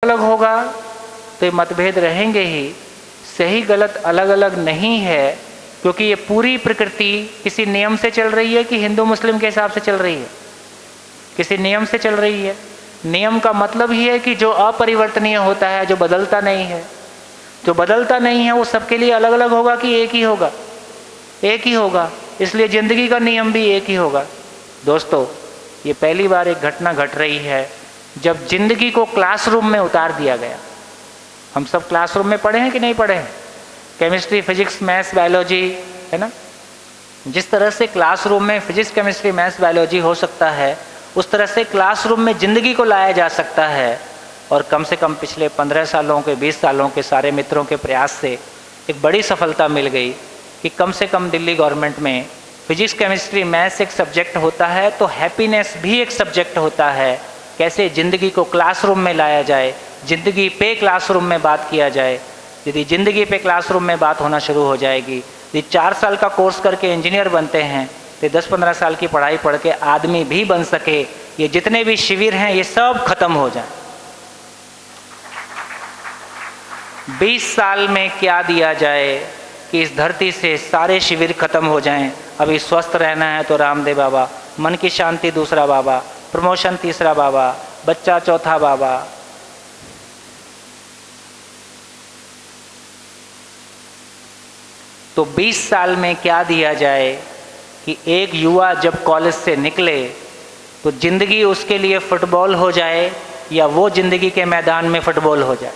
अलग होगा तो ये मतभेद रहेंगे ही। सही गलत अलग अलग नहीं है, क्योंकि ये पूरी प्रकृति किसी नियम से चल रही है कि हिंदू मुस्लिम के हिसाब से चल रही है, किसी नियम से चल रही है। नियम का मतलब ही है कि जो अपरिवर्तनीय होता है, जो बदलता नहीं है, जो बदलता नहीं है वो सबके लिए अलग अलग होगा कि एक ही होगा? एक ही होगा। इसलिए जिंदगी का नियम भी एक ही होगा। दोस्तों, ये पहली बार एक घटना घट रही है जब जिंदगी को क्लासरूम में उतार दिया गया। हम सब क्लासरूम में पढ़े हैं कि नहीं पढ़े हैं? केमिस्ट्री, फिजिक्स, मैथ्स, बायोलॉजी, है ना? जिस तरह से क्लासरूम में फिजिक्स, केमिस्ट्री, मैथ्स, बायोलॉजी हो सकता है, उस तरह से क्लासरूम में जिंदगी को लाया जा सकता है। और कम से कम पिछले 15 सालों के, 20 सालों के सारे मित्रों के प्रयास से एक बड़ी सफलता मिल गई कि कम से कम दिल्ली गवर्नमेंट में फिजिक्स, केमिस्ट्री, मैथ्स एक सब्जेक्ट होता है तो हैप्पीनेस भी एक सब्जेक्ट होता है। कैसे जिंदगी को क्लासरूम में लाया जाए, जिंदगी पे क्लासरूम में बात किया जाए। यदि जिंदगी पे क्लासरूम में बात होना शुरू हो जाएगी, यदि 4 साल का कोर्स करके इंजीनियर बनते हैं तो 10-15 साल की पढ़ाई पढ़ के आदमी भी बन सके, ये जितने भी शिविर हैं ये सब खत्म हो जाए। 20 साल में क्या दिया जाए कि इस धरती से सारे शिविर खत्म हो जाएं। अभी स्वस्थ रहना है तो रामदेव बाबा, मन की शांति दूसरा बाबा, प्रमोशन तीसरा बाबा, बच्चा चौथा बाबा। तो 20 साल में क्या दिया जाए कि एक युवा जब कॉलेज से निकले तो जिंदगी उसके लिए फुटबॉल हो जाए या वो जिंदगी के मैदान में फुटबॉल हो जाए।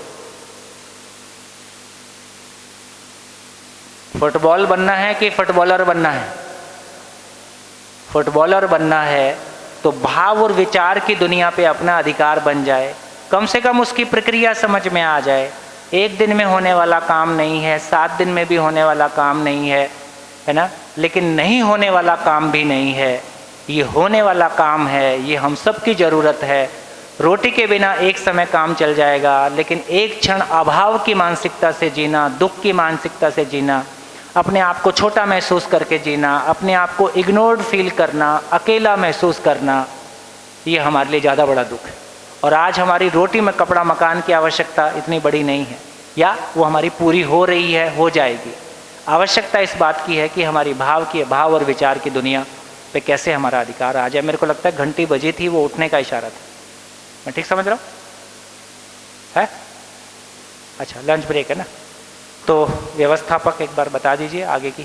फुटबॉल बनना है कि फुटबॉलर बनना है? फुटबॉलर बनना है तो भाव और विचार की दुनिया पे अपना अधिकार बन जाए, कम से कम उसकी प्रक्रिया समझ में आ जाए। एक दिन में होने वाला काम नहीं है, 7 दिन में भी होने वाला काम नहीं है ना? लेकिन नहीं होने वाला काम भी नहीं है, ये होने वाला काम है, ये हम सब की ज़रूरत है। रोटी के बिना एक समय काम चल जाएगा, लेकिन एक क्षण अभाव की मानसिकता से जीना, दुख की मानसिकता से जीना, अपने आप को छोटा महसूस करके जीना, अपने आप को इग्नोर्ड फील करना, अकेला महसूस करना, ये हमारे लिए ज़्यादा बड़ा दुख है। और आज हमारी रोटी में कपड़ा मकान की आवश्यकता इतनी बड़ी नहीं है, या वो हमारी पूरी हो रही है, हो जाएगी। आवश्यकता इस बात की है कि हमारी भाव और विचार की दुनिया पे कैसे हमारा अधिकार आ जाए। मेरे को लगता है घंटी बजी थी, वो उठने का इशारा था। मैं ठीक समझ रहा हूँ? है? अच्छा, लंच ब्रेक है ना? तो व्यवस्थापक एक बार बता दीजिए आगे की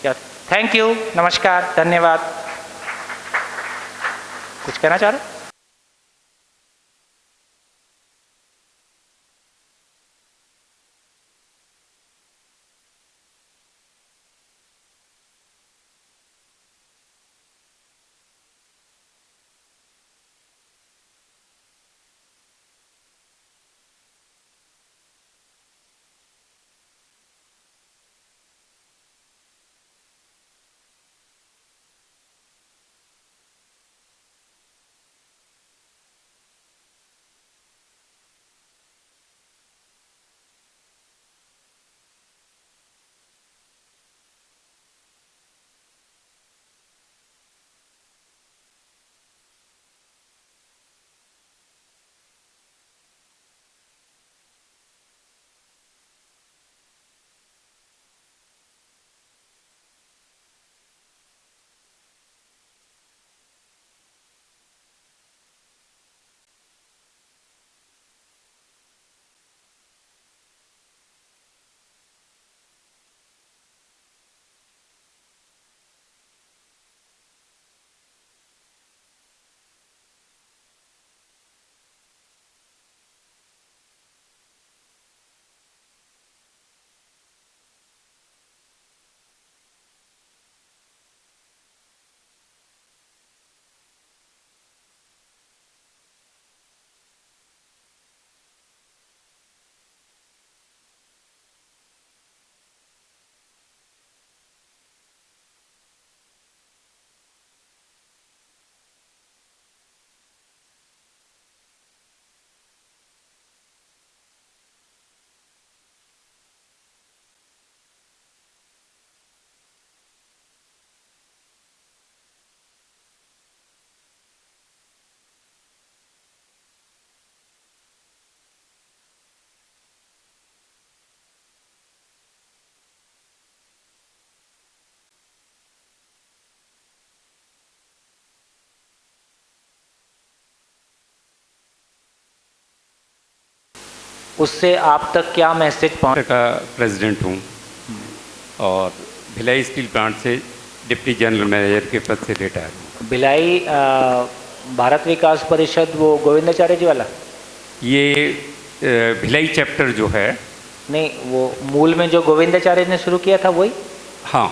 क्या। थैंक यू, नमस्कार, धन्यवाद। कुछ कहना चाह रहे? उससे आप तक क्या मैसेज पहुँच? का प्रेसिडेंट हूँ और भिलाई स्टील प्लांट से डिप्टी जनरल मैनेजर के पद से रिटायर हूँ। भिलाई भारत विकास परिषद, वो गोविंदाचार्य जी वाला? ये भिलाई चैप्टर जो है। नहीं, वो मूल में जो गोविंदाचार्य ने शुरू किया था वही? हाँ,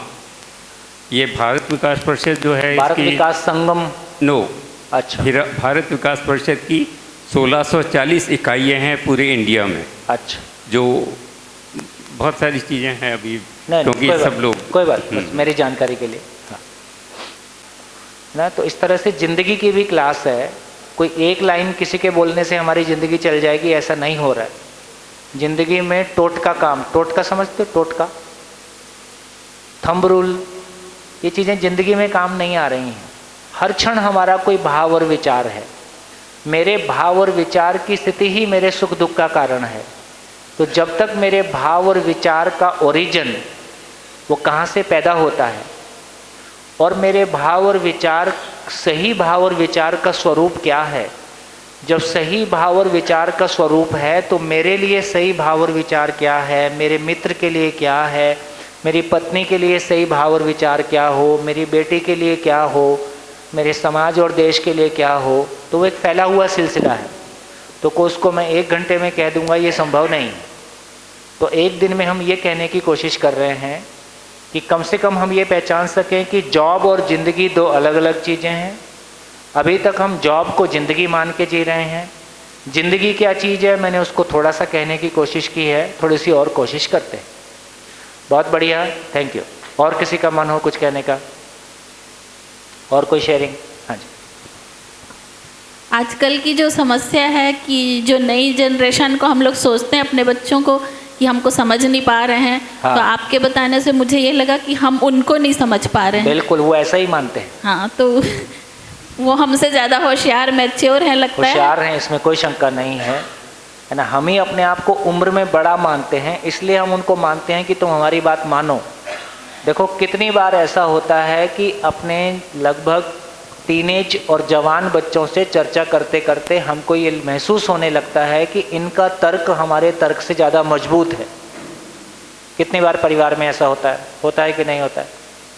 ये भारत विकास परिषद जो है, भारत विकास संगम? नो, अच्छा। भारत विकास परिषद की 1640 इकाइयाँ हैं पूरे इंडिया में। अच्छा। जो बहुत सारी चीज़ें हैं अभी, नहीं, क्योंकि सब लोग, कोई बात, बस मेरी जानकारी के लिए। हाँ ना, तो इस तरह से ज़िंदगी की भी क्लास है। कोई एक लाइन किसी के बोलने से हमारी ज़िंदगी चल जाएगी, ऐसा नहीं हो रहा है। ज़िंदगी में टोटका काम, टोटका समझते हो? टोटका, थंब रूल, ये चीज़ें ज़िंदगी में काम नहीं आ रही हैं। हर क्षण हमारा कोई भाव और विचार है। मेरे भाव और विचार की स्थिति ही मेरे सुख दुख का कारण है। तो जब तक मेरे भाव और विचार का ओरिजिन, वो कहाँ से पैदा होता है, और मेरे भाव और विचार, सही भाव और विचार का स्वरूप क्या है, जब सही भाव और विचार का स्वरूप है तो मेरे लिए सही भाव और विचार क्या है, मेरे मित्र के लिए क्या है, मेरी पत्नी के लिए सही भाव और विचार क्या हो, मेरी बेटी के लिए क्या हो, मेरे समाज और देश के लिए क्या हो, तो वो एक फैला हुआ सिलसिला है। तो उसको मैं 1 घंटे में कह दूंगा, ये संभव नहीं है। तो एक दिन में हम ये कहने की कोशिश कर रहे हैं कि कम से कम हम ये पहचान सकें कि जॉब और ज़िंदगी 2 अलग अलग चीज़ें हैं। अभी तक हम जॉब को ज़िंदगी मान के जी रहे हैं। ज़िंदगी क्या चीज़ है, मैंने उसको थोड़ा सा कहने की कोशिश की है, थोड़ी सी और कोशिश करते हैं। बहुत बढ़िया, थैंक यू। और किसी का मन हो कुछ कहने का, और कोई शेयरिंग? हाँ जी। आजकल की जो समस्या है कि जो नई जनरेशन को हम लोग सोचते हैं अपने बच्चों को कि हमको समझ नहीं पा रहे हैं। हाँ। तो आपके बताने से मुझे ये लगा कि हम उनको नहीं समझ पा रहे हैं। बिल्कुल, वो ऐसा ही मानते हैं। हाँ, तो वो हमसे ज़्यादा होशियार, मैच्योर हैं लगता है। होशियार हैं, इसमें कोई शंका नहीं है ना। हम ही अपने आप को उम्र में बड़ा मानते हैं, इसलिए हम उनको मानते हैं कि तुम हमारी बात मानो। देखो कितनी बार ऐसा होता है कि अपने लगभग टीनेज और जवान बच्चों से चर्चा करते करते हमको ये महसूस होने लगता है कि इनका तर्क हमारे तर्क से ज़्यादा मजबूत है। कितनी बार परिवार में ऐसा होता है कि नहीं होता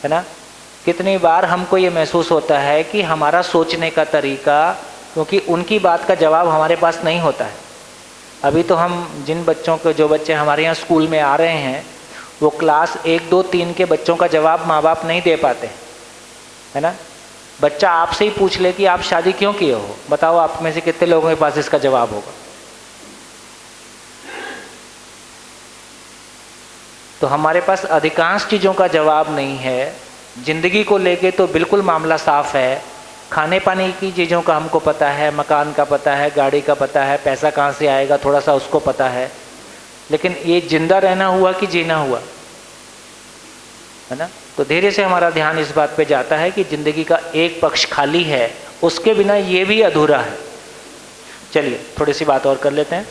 है ना? कितनी बार हमको ये महसूस होता है कि हमारा सोचने का तरीका, क्योंकि उनकी बात का जवाब हमारे पास नहीं होता है। अभी तो हम जिन बच्चों को, जो बच्चे हमारे यहाँ स्कूल में आ रहे हैं, वो क्लास 1, 2, 3 के बच्चों का जवाब माँ बाप नहीं दे पाते, है ना? बच्चा आपसे ही पूछ ले कि आप शादी क्यों किए हो, बताओ आप में से कितने लोगों के पास इसका जवाब होगा? तो हमारे पास अधिकांश चीज़ों का जवाब नहीं है। ज़िंदगी को लेके तो बिल्कुल मामला साफ है। खाने पाने की चीज़ों का हमको पता है, मकान का पता है, गाड़ी का पता है, पैसा कहाँ से आएगा थोड़ा सा उसको पता है, लेकिन ये जिंदा रहना हुआ कि जीना हुआ, है ना? तो धीरे से हमारा ध्यान इस बात पे जाता है कि ज़िंदगी का एक पक्ष खाली है, उसके बिना ये भी अधूरा है। चलिए थोड़ी सी बात और कर लेते हैं।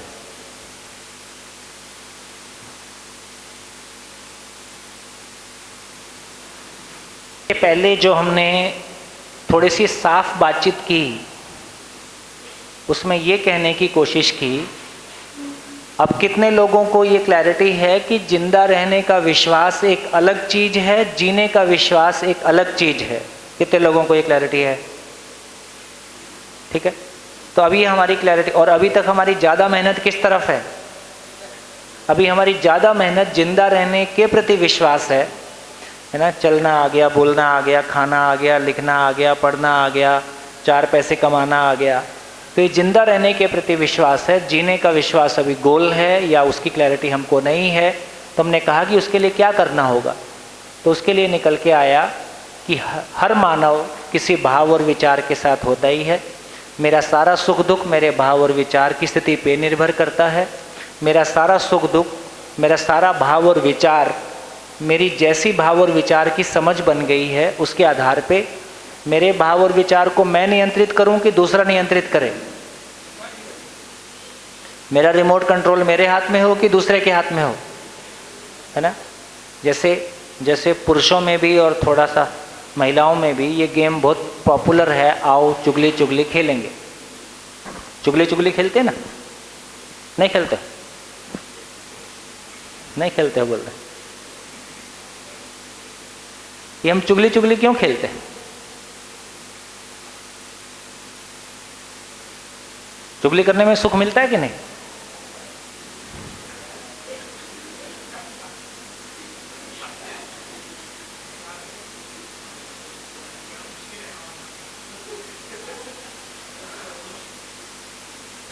पहले जो हमने थोड़ी सी साफ बातचीत की, उसमें ये कहने की कोशिश की, अब कितने लोगों को ये क्लैरिटी है कि जिंदा रहने का विश्वास एक अलग चीज़ है, जीने का विश्वास एक अलग चीज़ है? कितने लोगों को ये क्लैरिटी है? ठीक है, तो अभी हमारी क्लैरिटी, और अभी तक हमारी ज़्यादा मेहनत किस तरफ है? अभी हमारी ज़्यादा मेहनत जिंदा रहने के प्रति विश्वास है ना? चलना आ गया, बोलना आ गया, खाना आ गया, लिखना आ गया, पढ़ना आ गया, 4 पैसे कमाना आ गया, तो ये जिंदा रहने के प्रति विश्वास है। जीने का विश्वास अभी गोल है या उसकी क्लैरिटी हमको नहीं है। तो हमने कहा कि उसके लिए क्या करना होगा, तो उसके लिए निकल के आया कि हर मानव किसी भाव और विचार के साथ होता ही है। मेरा सारा सुख दुख मेरे भाव और विचार की स्थिति पे निर्भर करता है। मेरा सारा सुख दुख, मेरा सारा भाव और विचार, मेरी जैसी भाव और विचार की समझ बन गई है, उसके आधार पे मेरे भाव और विचार को मैं नियंत्रित करूं कि दूसरा नियंत्रित करे। मेरा रिमोट कंट्रोल मेरे हाथ में हो कि दूसरे के हाथ में हो, है ना? जैसे पुरुषों में भी और थोड़ा सा महिलाओं में भी ये गेम बहुत पॉपुलर है, आओ चुगली चुगली खेलेंगे। चुगली चुगली खेलते ना? नहीं खेलते? नहीं खेलते हो बोल रहे? ये हम चुगली चुगली क्यों खेलते हैं? चुगली करने में सुख मिलता है कि नहीं?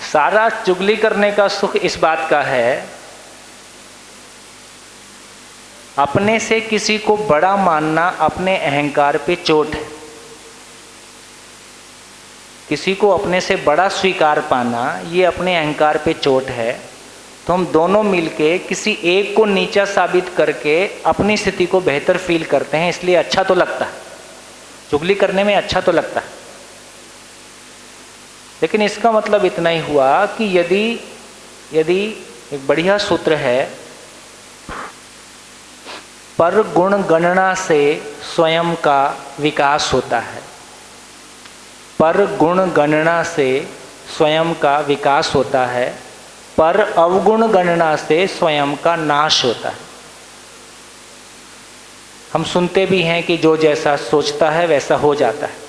सारा चुगली करने का सुख इस बात का है, अपने से किसी को बड़ा मानना अपने अहंकार पे चोट है। किसी को अपने से बड़ा स्वीकार पाना ये अपने अहंकार पे चोट है। तो हम दोनों मिलके किसी एक को नीचा साबित करके अपनी स्थिति को बेहतर फील करते हैं, इसलिए अच्छा तो लगता है, चुगली करने में अच्छा तो लगता है। लेकिन इसका मतलब इतना ही हुआ कि यदि एक बढ़िया सूत्र है, पर गुण गणना से स्वयं का विकास होता है। पर गुण गणना से स्वयं का विकास होता है, पर अवगुण गणना से स्वयं का नाश होता है। हम सुनते भी हैं कि जो जैसा सोचता है वैसा हो जाता है।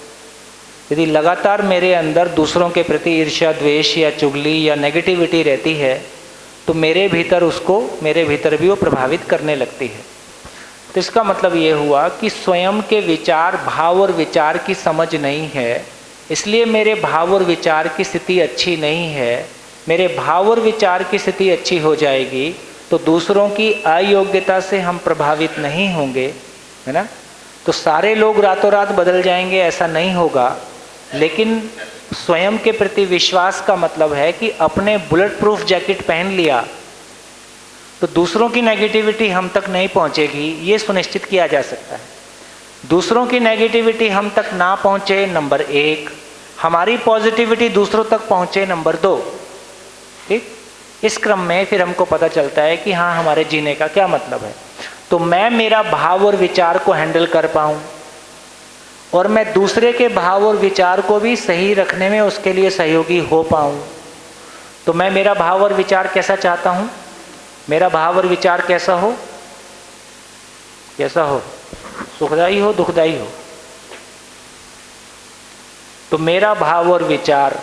यदि लगातार मेरे अंदर दूसरों के प्रति ईर्ष्या, द्वेष या चुगली या नेगेटिविटी रहती है तो मेरे भीतर भी वो प्रभावित करने लगती है। तो इसका मतलब ये हुआ कि स्वयं के विचार, भाव और विचार की समझ नहीं है, इसलिए मेरे भाव और विचार की स्थिति अच्छी नहीं है। मेरे भाव और विचार की स्थिति अच्छी हो जाएगी तो दूसरों की अयोग्यता से हम प्रभावित नहीं होंगे, है ना। तो सारे लोग रातों रात बदल जाएंगे ऐसा नहीं होगा, लेकिन स्वयं के प्रति विश्वास का मतलब है कि अपने बुलेट प्रूफ जैकेट पहन लिया तो दूसरों की नेगेटिविटी हम तक नहीं पहुंचेगी, ये सुनिश्चित किया जा सकता है। दूसरों की नेगेटिविटी हम तक ना पहुंचे, नंबर 1। हमारी पॉजिटिविटी दूसरों तक पहुंचे, नंबर 2। ठीक, इस क्रम में फिर हमको पता चलता है कि हाँ, हमारे जीने का क्या मतलब है। तो मैं मेरा भाव और विचार को हैंडल कर पाऊँ और मैं दूसरे के भाव और विचार को भी सही रखने में उसके लिए सहयोगी हो पाऊँ। तो मैं मेरा भाव और विचार कैसा चाहता हूँ? मेरा भाव और विचार कैसा हो? सुखदायी हो, दुखदायी हो? तो मेरा भाव और विचार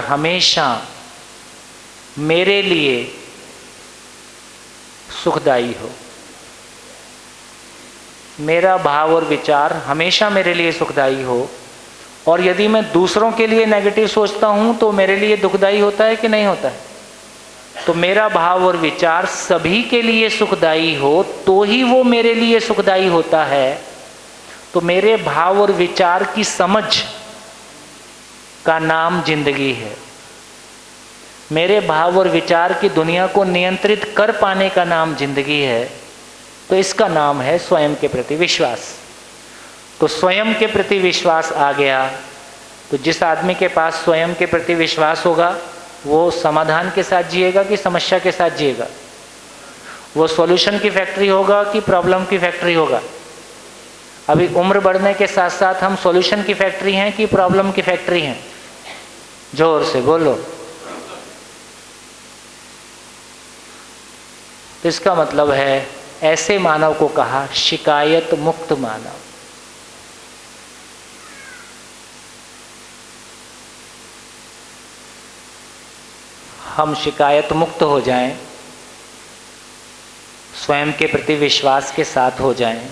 हमेशा मेरे लिए सुखदायी हो। मेरा भाव और विचार हमेशा मेरे लिए सुखदायी हो। और यदि मैं दूसरों के लिए नेगेटिव सोचता हूं तो मेरे लिए दुखदायी होता है कि नहीं होता है? तो मेरा भाव और विचार सभी के लिए सुखदायी हो तो ही वो मेरे लिए सुखदायी होता है। तो मेरे भाव और विचार की समझ का नाम जिंदगी है। मेरे भाव और विचार की दुनिया को नियंत्रित कर पाने का नाम जिंदगी है। तो इसका नाम है स्वयं के प्रति विश्वास। तो स्वयं के प्रति विश्वास आ गया तो जिस आदमी के पास स्वयं के प्रति विश्वास होगा वो समाधान के साथ जिएगा कि समस्या के साथ जिएगा? वो सॉल्यूशन की फैक्ट्री होगा कि प्रॉब्लम की फैक्ट्री होगा? अभी उम्र बढ़ने के साथ साथ हम सॉल्यूशन की फैक्ट्री हैं कि प्रॉब्लम की फैक्ट्री हैं? जोर से बोलो। तो इसका मतलब है ऐसे मानव को कहा शिकायत मुक्त मानव। हम शिकायत मुक्त हो जाएं, स्वयं के प्रति विश्वास के साथ हो जाएं।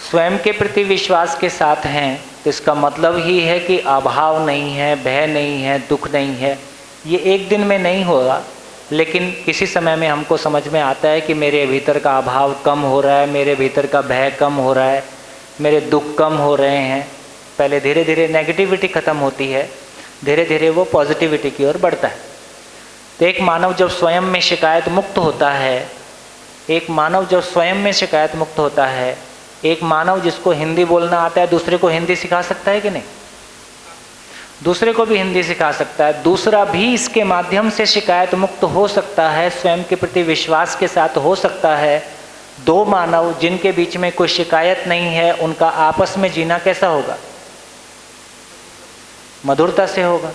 स्वयं के प्रति विश्वास के साथ हैं तो इसका मतलब ही है कि अभाव नहीं है, भय नहीं है, दुख नहीं है। ये एक दिन में नहीं होगा, लेकिन किसी समय में हमको समझ में आता है कि मेरे भीतर का अभाव कम हो रहा है, मेरे भीतर का भय कम हो रहा है, मेरे दुख कम हो रहे हैं। पहले धीरे धीरे नेगेटिविटी खत्म होती है, धीरे धीरे वो पॉजिटिविटी की ओर बढ़ता है। तो एक मानव जब स्वयं में शिकायत मुक्त होता है, एक मानव जिसको हिंदी बोलना आता है दूसरे को हिंदी सिखा सकता है कि नहीं? दूसरे को भी हिंदी सिखा सकता है। दूसरा भी इसके माध्यम से शिकायत मुक्त हो सकता है, स्वयं के प्रति विश्वास के साथ हो सकता है। दो मानव जिनके बीच में कोई शिकायत नहीं है, उनका आपस में जीना कैसा होगा? मधुरता से होगा।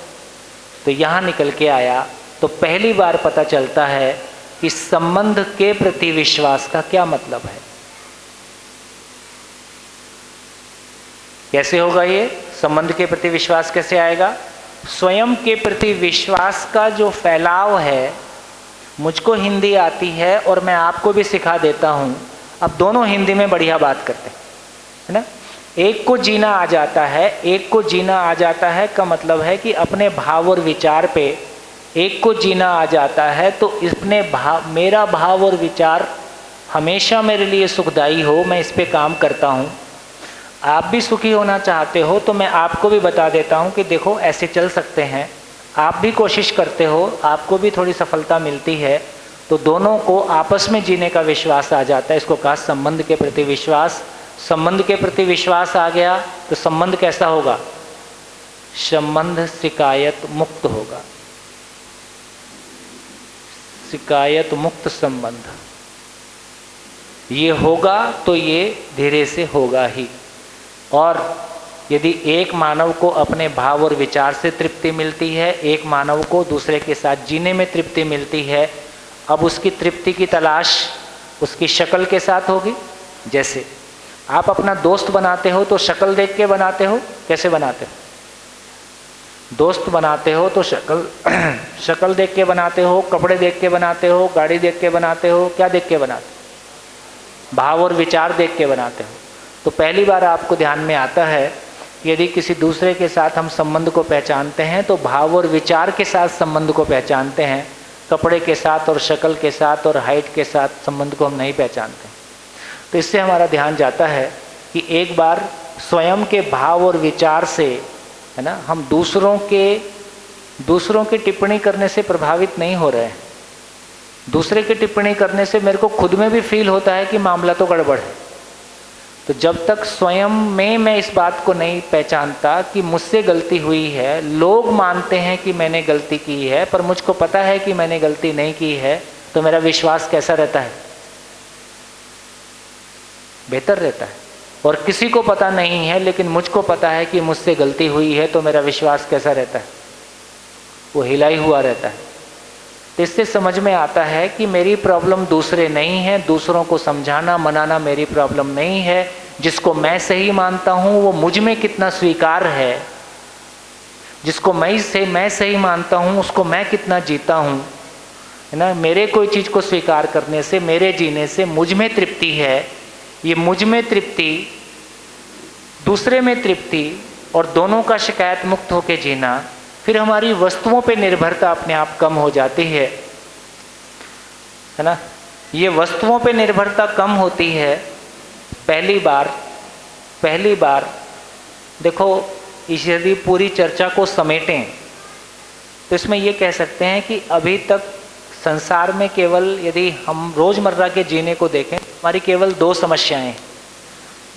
तो यहाँ निकल के आया तो पहली बार पता चलता है कि संबंध के प्रति विश्वास का क्या मतलब है। कैसे होगा ये संबंध के प्रति विश्वास कैसे आएगा? स्वयं के प्रति विश्वास का जो फैलाव है, मुझको हिंदी आती है और मैं आपको भी सिखा देता हूँ, अब दोनों हिंदी में बढ़िया बात करते हैं, है ना। एक को जीना आ जाता है, एक को जीना आ जाता है का मतलब है कि अपने भाव और विचार पे एक को जीना आ जाता है, तो इसने मेरा भाव और विचार हमेशा मेरे लिए सुखदायी हो, मैं इस पे काम करता हूँ। आप भी सुखी होना चाहते हो तो मैं आपको भी बता देता हूँ कि देखो ऐसे चल सकते हैं, आप भी कोशिश करते हो, आपको भी थोड़ी सफलता मिलती है, तो दोनों को आपस में जीने का विश्वास आ जाता है। इसको कहा संबंध के प्रति विश्वास। संबंध के प्रति विश्वास आ गया तो संबंध कैसा होगा? संबंध शिकायत मुक्त होगा, शिकायत मुक्त संबंध ये होगा तो ये धीरे से होगा ही। और यदि एक मानव को अपने भाव और विचार से तृप्ति मिलती है, एक मानव को दूसरे के साथ जीने में तृप्ति मिलती है, अब उसकी तृप्ति की तलाश उसकी शक्ल के साथ होगी। जैसे आप अपना दोस्त बनाते हो तो शक्ल देख के बनाते हो, कैसे बनाते हो? दोस्त बनाते हो तो शक्ल देख के बनाते हो, कपड़े देख के बनाते हो, गाड़ी देख के बनाते हो, क्या देख के बनाते हो? भाव और विचार देख के बनाते हो। तो पहली बार आपको ध्यान में आता है कि यदि किसी दूसरे के साथ हम संबंध को पहचानते हैं तो भाव और विचार के साथ संबंध को पहचानते हैं, कपड़े के साथ और शक्ल के साथ और हाइट के साथ संबंध को हम नहीं पहचानते। तो इससे हमारा ध्यान जाता है कि एक बार स्वयं के भाव और विचार से, है ना, हम दूसरों के टिप्पणी करने से प्रभावित नहीं हो रहे हैं। दूसरे की टिप्पणी करने से मेरे को खुद में भी फील होता है कि मामला तो गड़बड़ है। तो जब तक स्वयं में मैं इस बात को नहीं पहचानता कि मुझसे गलती हुई है, लोग मानते हैं कि मैंने गलती की है पर मुझको पता है कि मैंने गलती नहीं की है, तो मेरा विश्वास कैसा रहता है? बेहतर रहता है। और किसी को पता नहीं है लेकिन मुझको पता है कि मुझसे गलती हुई है, तो मेरा विश्वास कैसा रहता है? वो हिला ही हुआ रहता है। तो इससे समझ में आता है कि मेरी प्रॉब्लम दूसरे नहीं है, दूसरों को समझाना मनाना मेरी प्रॉब्लम नहीं है। जिसको मैं सही मानता हूँ वो मुझ में कितना स्वीकार है, जिसको मैं सही मानता हूँ उसको मैं कितना जीता हूँ, है ना। मेरे कोई चीज़ को स्वीकार करने से, मेरे जीने से मुझ में तृप्ति है, ये मुझ में तृप्ति, दूसरे में तृप्ति और दोनों का शिकायत मुक्त होकर जीना, फिर हमारी वस्तुओं पे निर्भरता अपने आप कम हो जाती है ना। ये वस्तुओं पे निर्भरता कम होती है पहली बार। देखो, यदि पूरी चर्चा को समेटें तो इसमें ये कह सकते हैं कि अभी तक संसार में केवल, यदि हम रोज़मर्रा के जीने को देखें, हमारी केवल 2 समस्याएं हैं।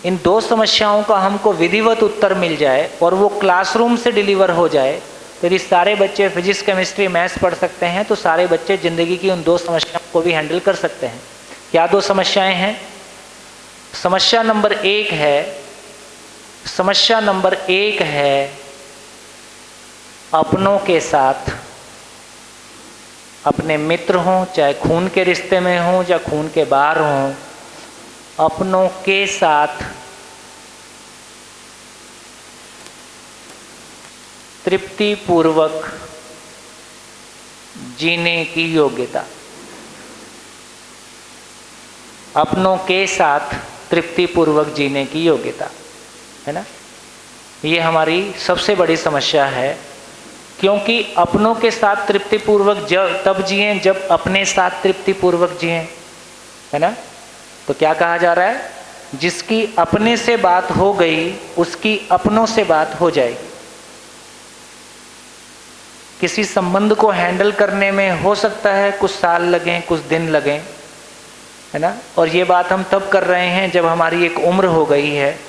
इन 2 समस्याओं का हमको विधिवत उत्तर मिल जाए और वो क्लासरूम से डिलीवर हो जाए, तो यदि सारे बच्चे फिजिक्स, केमिस्ट्री, मैथ्स पढ़ सकते हैं तो सारे बच्चे ज़िंदगी की उन 2 समस्याओं को भी हैंडल कर सकते हैं। क्या 2 समस्याएं हैं? समस्या नंबर 1 है अपनों के साथ, अपने मित्र हों चाहे खून के रिश्ते में हों या खून के बाहर हों, अपनों के साथ तृप्ति पूर्वक जीने की योग्यता। अपनों के साथ तृप्ति पूर्वक जीने की योग्यता, है ना। ये हमारी सबसे बड़ी समस्या है, क्योंकि अपनों के साथ तृप्ति पूर्वक तब जिएं जब अपने साथ तृप्ति पूर्वक जिएं, है ना। तो क्या कहा जा रहा है? जिसकी अपने से बात हो गई उसकी अपनों से बात हो जाएगी। किसी संबंध को हैंडल करने में हो सकता है कुछ साल लगें, कुछ दिन लगें, है ना। और ये बात हम तब कर रहे हैं जब हमारी एक उम्र हो गई है।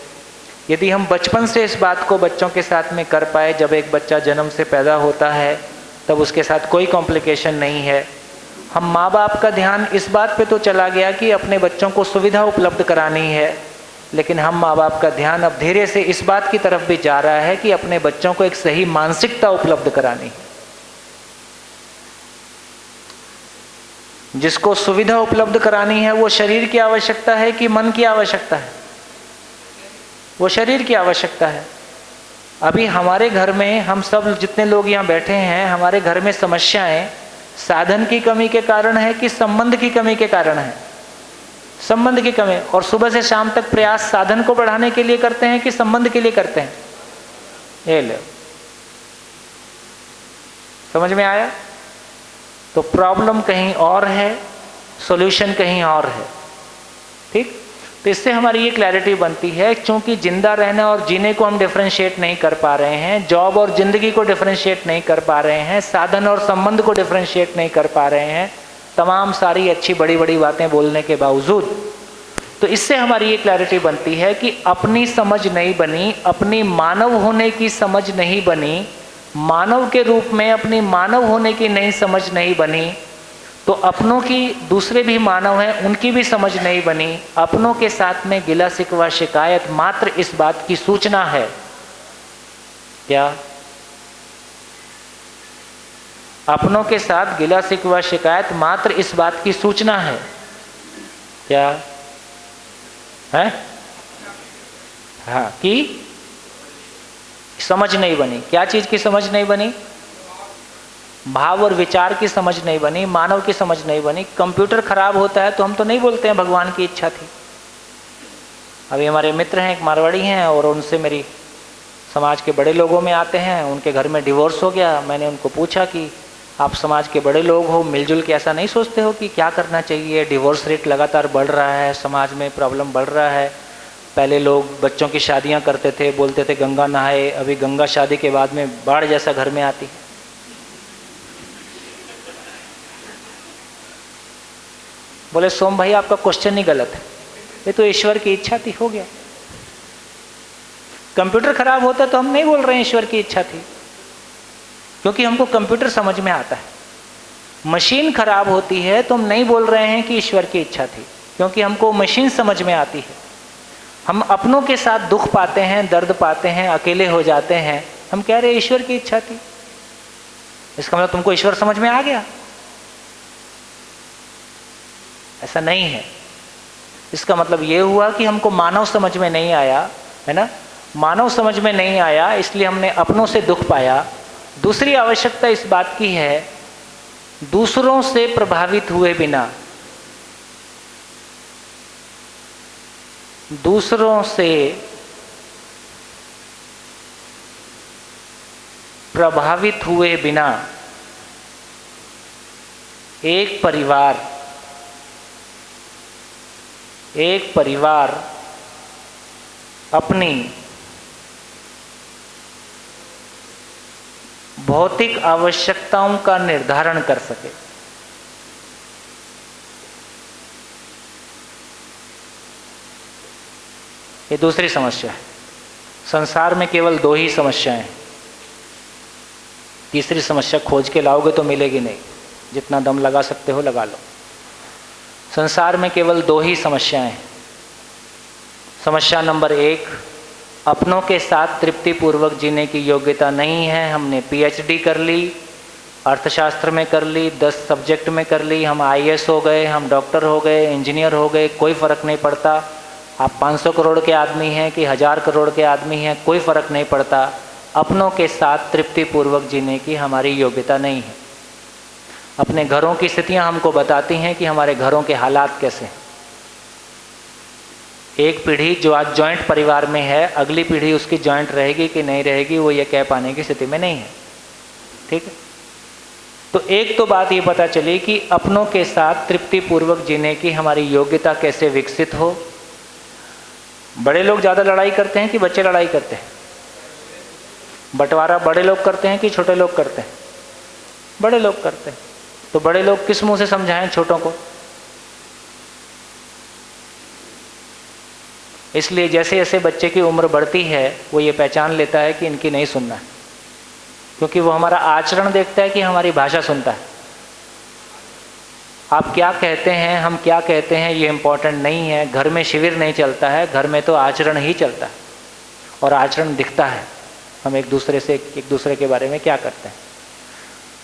यदि हम बचपन से इस बात को बच्चों के साथ में कर पाए, जब एक बच्चा जन्म से पैदा होता है तब उसके साथ कोई कॉम्प्लिकेशन नहीं है। हम माँ बाप का ध्यान इस बात पे तो चला गया कि अपने बच्चों को सुविधा उपलब्ध करानी है, लेकिन हम माँ बाप का ध्यान अब धीरे से इस बात की तरफ भी जा रहा है कि अपने बच्चों को एक सही मानसिकता उपलब्ध करानी है। जिसको सुविधा उपलब्ध करानी है वो शरीर की आवश्यकता है कि मन की आवश्यकता है? वो शरीर की आवश्यकता है। अभी हमारे घर में हम सब जितने लोग यहाँ बैठे हैं, हमारे घर में समस्याएं साधन की कमी के कारण है कि संबंध की कमी के कारण है? संबंध की कमी। और सुबह से शाम तक प्रयास साधन को बढ़ाने के लिए करते हैं कि संबंध के लिए करते हैं? ये लो, समझ में आया? तो प्रॉब्लम कहीं और है, सॉल्यूशन कहीं और है। ठीक? तो इससे हमारी ये क्लैरिटी बनती है, क्योंकि जिंदा रहना और जीने को हम डिफरेंशिएट नहीं कर पा रहे हैं, जॉब और जिंदगी को डिफरेंशिएट नहीं कर पा रहे हैं, साधन और संबंध को डिफरेंशिएट नहीं कर पा रहे हैं, तमाम सारी अच्छी बड़ी बड़ी बातें बोलने के बावजूद। तो इससे हमारी ये क्लैरिटी बनती है कि अपनी समझ नहीं बनी, अपनी मानव होने की समझ नहीं बनी, मानव के रूप में अपनी मानव होने की नई समझ नहीं बनी, तो अपनों की, दूसरे भी मानव हैं उनकी भी समझ नहीं बनी। अपनों के साथ में गिला शिकवा शिकायत मात्र इस बात की सूचना है, क्या? अपनों के साथ गिला शिकवा शिकायत मात्र इस बात की सूचना है, क्या है? हाँ, कि समझ नहीं बनी। क्या चीज की समझ नहीं बनी? भाव और विचार की समझ नहीं बनी, मानव की समझ नहीं बनी। कंप्यूटर खराब होता है तो हम तो नहीं बोलते हैं भगवान की इच्छा थी। अभी हमारे मित्र हैं, एक मारवाड़ी हैं, और उनसे मेरी समाज के बड़े लोगों में आते हैं, उनके घर में डिवोर्स हो गया। मैंने उनको पूछा कि आप समाज के बड़े लोग हो, मिलजुल के ऐसा नहीं सोचते हो कि क्या करना चाहिए? डिवोर्स रेट लगातार बढ़ रहा है, समाज में प्रॉब्लम बढ़ रहा है। पहले लोग बच्चों की शादियां करते थे, बोलते थे गंगा नहाए, अभी गंगा शादी के बाद में बाढ़ जैसा घर में आती है। बोले सोम भाई आपका क्वेश्चन ही गलत है, ये तो ईश्वर की इच्छा थी, हो गया। कंप्यूटर खराब होता तो हम नहीं बोल रहे हैं ईश्वर की इच्छा थी, क्योंकि हमको कंप्यूटर समझ में आता है। मशीन खराब होती है तो हम नहीं बोल रहे हैं कि ईश्वर की इच्छा थी, क्योंकि हमको मशीन समझ में आती है। हम अपनों के साथ दुख पाते हैं, दर्द पाते हैं, अकेले हो जाते हैं, हम कह रहे हैं ईश्वर की इच्छा थी। इसका मतलब तुमको ईश्वर समझ में आ गया? ऐसा नहीं है। इसका मतलब ये हुआ कि हमको मानव समझ में नहीं आया, है ना? मानव समझ में नहीं आया, इसलिए हमने अपनों से दुख पाया। दूसरी आवश्यकता इस बात की है, दूसरों से प्रभावित हुए बिना, दूसरों से प्रभावित हुए बिना एक परिवार अपनी भौतिक आवश्यकताओं का निर्धारण कर सके। ये दूसरी समस्या है। संसार में केवल दो ही समस्याएं हैं, तीसरी समस्या खोज के लाओगे तो मिलेगी नहीं, जितना दम लगा सकते हो लगा लो। संसार में केवल दो ही समस्याएं हैं। समस्या नंबर 1, अपनों के साथ तृप्तिपूर्वक जीने की योग्यता नहीं है। हमने पीएचडी कर ली, अर्थशास्त्र में कर ली, 10 सब्जेक्ट में कर ली, हम आईएएस हो गए, हम डॉक्टर हो गए, इंजीनियर हो गए, कोई फ़र्क नहीं पड़ता। आप 500 करोड़ के आदमी हैं कि 1000 करोड़ के आदमी हैं, कोई फ़र्क नहीं पड़ता। अपनों के साथ तृप्तिपूर्वक जीने की हमारी योग्यता नहीं है। अपने घरों की स्थितियां हमको बताती हैं कि हमारे घरों के हालात कैसे हैं। एक पीढ़ी जो आज जॉइंट परिवार में है, अगली पीढ़ी उसकी जॉइंट रहेगी कि नहीं रहेगी वो ये कह पाने की स्थिति में नहीं है। ठीक है? तो एक तो बात ये पता चली कि अपनों के साथ तृप्तिपूर्वक जीने की हमारी योग्यता कैसे विकसित हो। बड़े लोग ज़्यादा लड़ाई करते हैं कि बच्चे लड़ाई करते हैं? बंटवारा बड़े लोग करते हैं कि छोटे लोग करते हैं? बड़े लोग करते हैं। तो बड़े लोग किस मुंह से समझाएं छोटों को? इसलिए जैसे जैसे बच्चे की उम्र बढ़ती है वो ये पहचान लेता है कि इनकी नहीं सुनना है, क्योंकि वो हमारा आचरण देखता है कि हमारी भाषा सुनता है। आप क्या कहते हैं, हम क्या कहते हैं, ये इम्पोर्टेंट नहीं है। घर में शिविर नहीं चलता है, घर में तो आचरण ही चलता है, और आचरण दिखता है हम एक दूसरे के बारे में क्या करते हैं।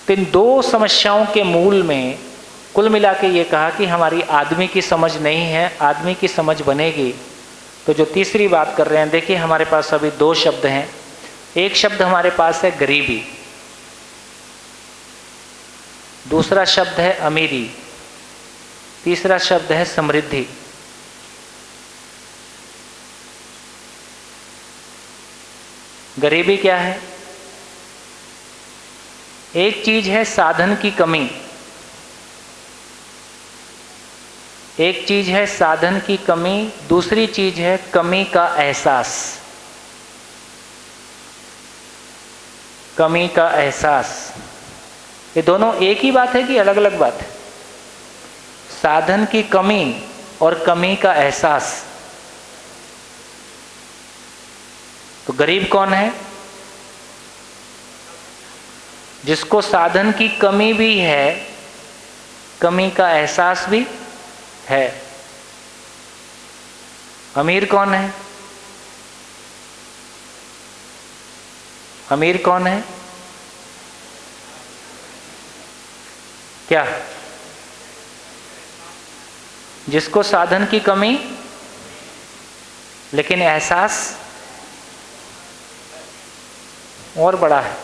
तो इन दो समस्याओं के मूल में कुल मिला के ये कहा कि हमारी आदमी की समझ नहीं है, आदमी की समझ बनेगी। तो जो तीसरी बात कर रहे हैं, देखिए हमारे पास अभी दो शब्द हैं। एक शब्द हमारे पास है गरीबी, दूसरा शब्द है अमीरी, तीसरा शब्द है समृद्धि। गरीबी क्या है? एक चीज है साधन की कमी, एक चीज है साधन की कमी, दूसरी चीज है कमी का एहसास। कमी का एहसास, ये दोनों एक ही बात है कि अलग अलग बात है? साधन की कमी और कमी का एहसास। तो गरीब कौन है? जिसको साधन की कमी भी है, कमी का एहसास भी है। अमीर कौन है? अमीर कौन है? क्या? जिसको साधन की कमी लेकिन एहसास और बड़ा है।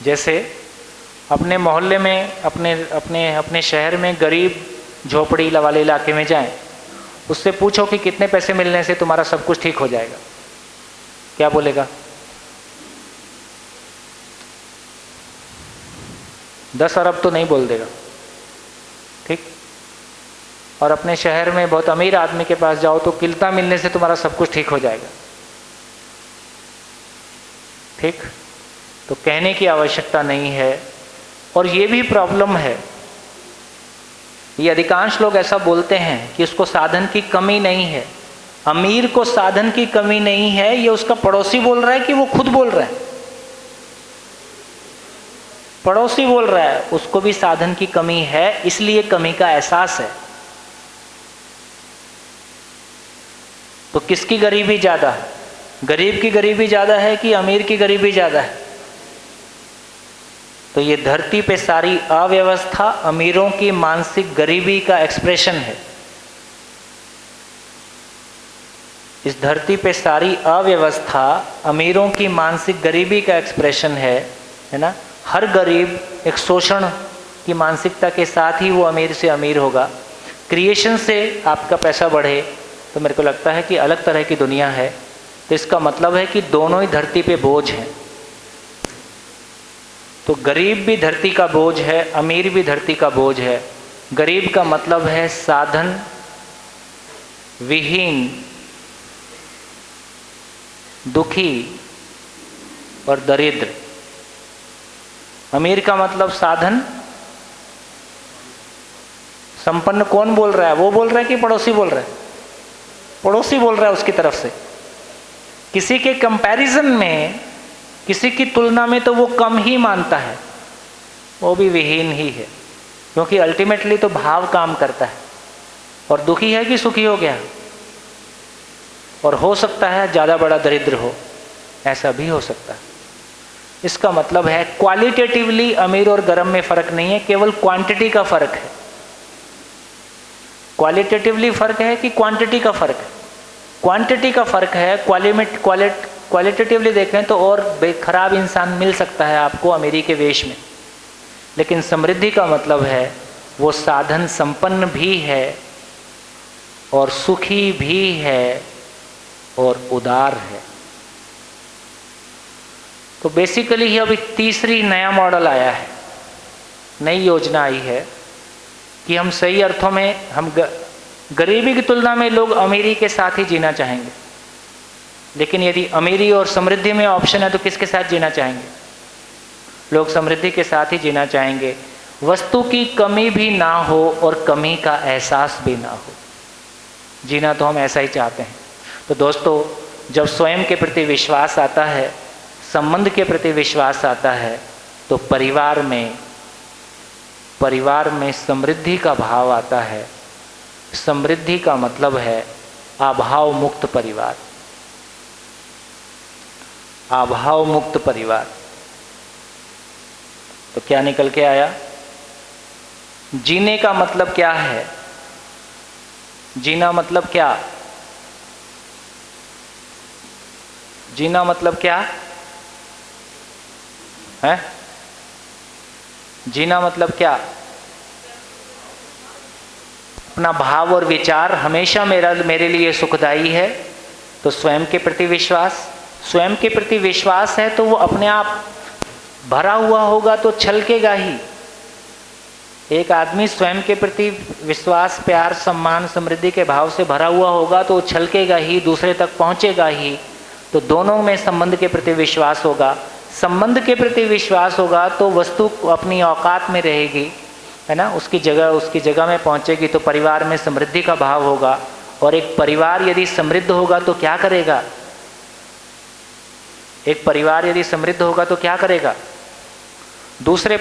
जैसे अपने मोहल्ले में, अपने शहर में गरीब झोपड़ी वाले इलाके में जाएं, उससे पूछो कि कितने पैसे मिलने से तुम्हारा सब कुछ ठीक हो जाएगा, क्या बोलेगा? 10 अरब तो नहीं बोल देगा, ठीक। और अपने शहर में बहुत अमीर आदमी के पास जाओ तो किल्ता मिलने से तुम्हारा सब कुछ ठीक हो जाएगा, ठीक। तो कहने की आवश्यकता नहीं है। और ये भी प्रॉब्लम है, ये अधिकांश लोग ऐसा बोलते हैं कि उसको साधन की कमी नहीं है। अमीर को साधन की कमी नहीं है, ये उसका पड़ोसी बोल रहा है कि वो खुद बोल रहा है? पड़ोसी बोल रहा है उसको भी साधन की कमी है, इसलिए कमी का एहसास है। तो किसकी गरीबी ज्यादा है? गरीब की गरीबी ज्यादा है कि अमीर की गरीबी ज्यादा है? तो ये धरती पे सारी अव्यवस्था अमीरों की मानसिक गरीबी का एक्सप्रेशन है। इस धरती पे सारी अव्यवस्था अमीरों की मानसिक गरीबी का एक्सप्रेशन है ना। हर गरीब एक शोषण की मानसिकता के साथ ही वो अमीर से अमीर होगा। क्रिएशन से आपका पैसा बढ़े तो मेरे को लगता है कि अलग तरह की दुनिया है। तो इसका मतलब है कि दोनों ही धरती पे बोझ हैं। तो गरीब भी धरती का बोझ है, अमीर भी धरती का बोझ है। गरीब का मतलब है साधन विहीन, दुखी और दरिद्र। अमीर का मतलब साधन संपन्न। कौन बोल रहा है? वो बोल रहा है कि पड़ोसी बोल रहा है? पड़ोसी बोल रहा है उसकी तरफ से। किसी के कंपैरिजन में, किसी की तुलना में तो वो कम ही मानता है, वो भी विहीन ही है, क्योंकि अल्टीमेटली तो भाव काम करता है। और दुखी है कि सुखी हो गया, और हो सकता है ज़्यादा बड़ा दरिद्र हो, ऐसा भी हो सकता है। इसका मतलब है क्वालिटेटिवली अमीर और गरीब में फ़र्क नहीं है, केवल क्वांटिटी का फ़र्क है। क्वालिटेटिवली फ़र्क है कि क्वांटिटी का फ़र्क है? क्वांटिटी का फ़र्क है। क्वालिटेटिवली देखें तो और खराब इंसान मिल सकता है आपको अमीरी के वेश में, लेकिन समृद्धि का मतलब है वो साधन संपन्न भी है और सुखी भी है और उदार है। तो बेसिकली ये अभी तीसरी नया मॉडल आया है, नई योजना आई है कि हम सही अर्थों में हम गरीबी की तुलना में लोग अमीरी के साथ ही जीना चाहेंगे। लेकिन यदि अमीरी और समृद्धि में ऑप्शन है तो किसके साथ जीना चाहेंगे? लोग समृद्धि के साथ ही जीना चाहेंगे। वस्तु की कमी भी ना हो और कमी का एहसास भी ना हो, जीना तो हम ऐसा ही चाहते हैं। तो दोस्तों, जब स्वयं के प्रति विश्वास आता है, संबंध के प्रति विश्वास आता है, तो परिवार में समृद्धि का भाव आता है। समृद्धि का मतलब है अभाव मुक्त परिवार। अभाव मुक्त परिवार। तो क्या निकल के आया? जीने का मतलब क्या है? जीना मतलब क्या? जीना मतलब क्या है? जीना मतलब क्या? अपना भाव और विचार हमेशा मेरे लिए सुखदायी है, तो स्वयं के प्रति विश्वास। स्वयं के प्रति विश्वास है तो वो अपने आप भरा हुआ होगा तो छलकेगा ही। एक आदमी स्वयं के प्रति विश्वास, प्यार, सम्मान, समृद्धि के भाव से भरा हुआ होगा तो छलकेगा ही, दूसरे तक पहुंचेगा ही। तो दोनों में संबंध के प्रति विश्वास होगा। संबंध के प्रति विश्वास होगा तो वस्तु अपनी औकात में रहेगी, है ना, उसकी जगह में पहुंचेगी। तो परिवार में समृद्धि का भाव होगा। और एक परिवार यदि समृद्ध होगा तो क्या करेगा? एक परिवार यदि समृद्ध होगा तो क्या करेगा? दूसरे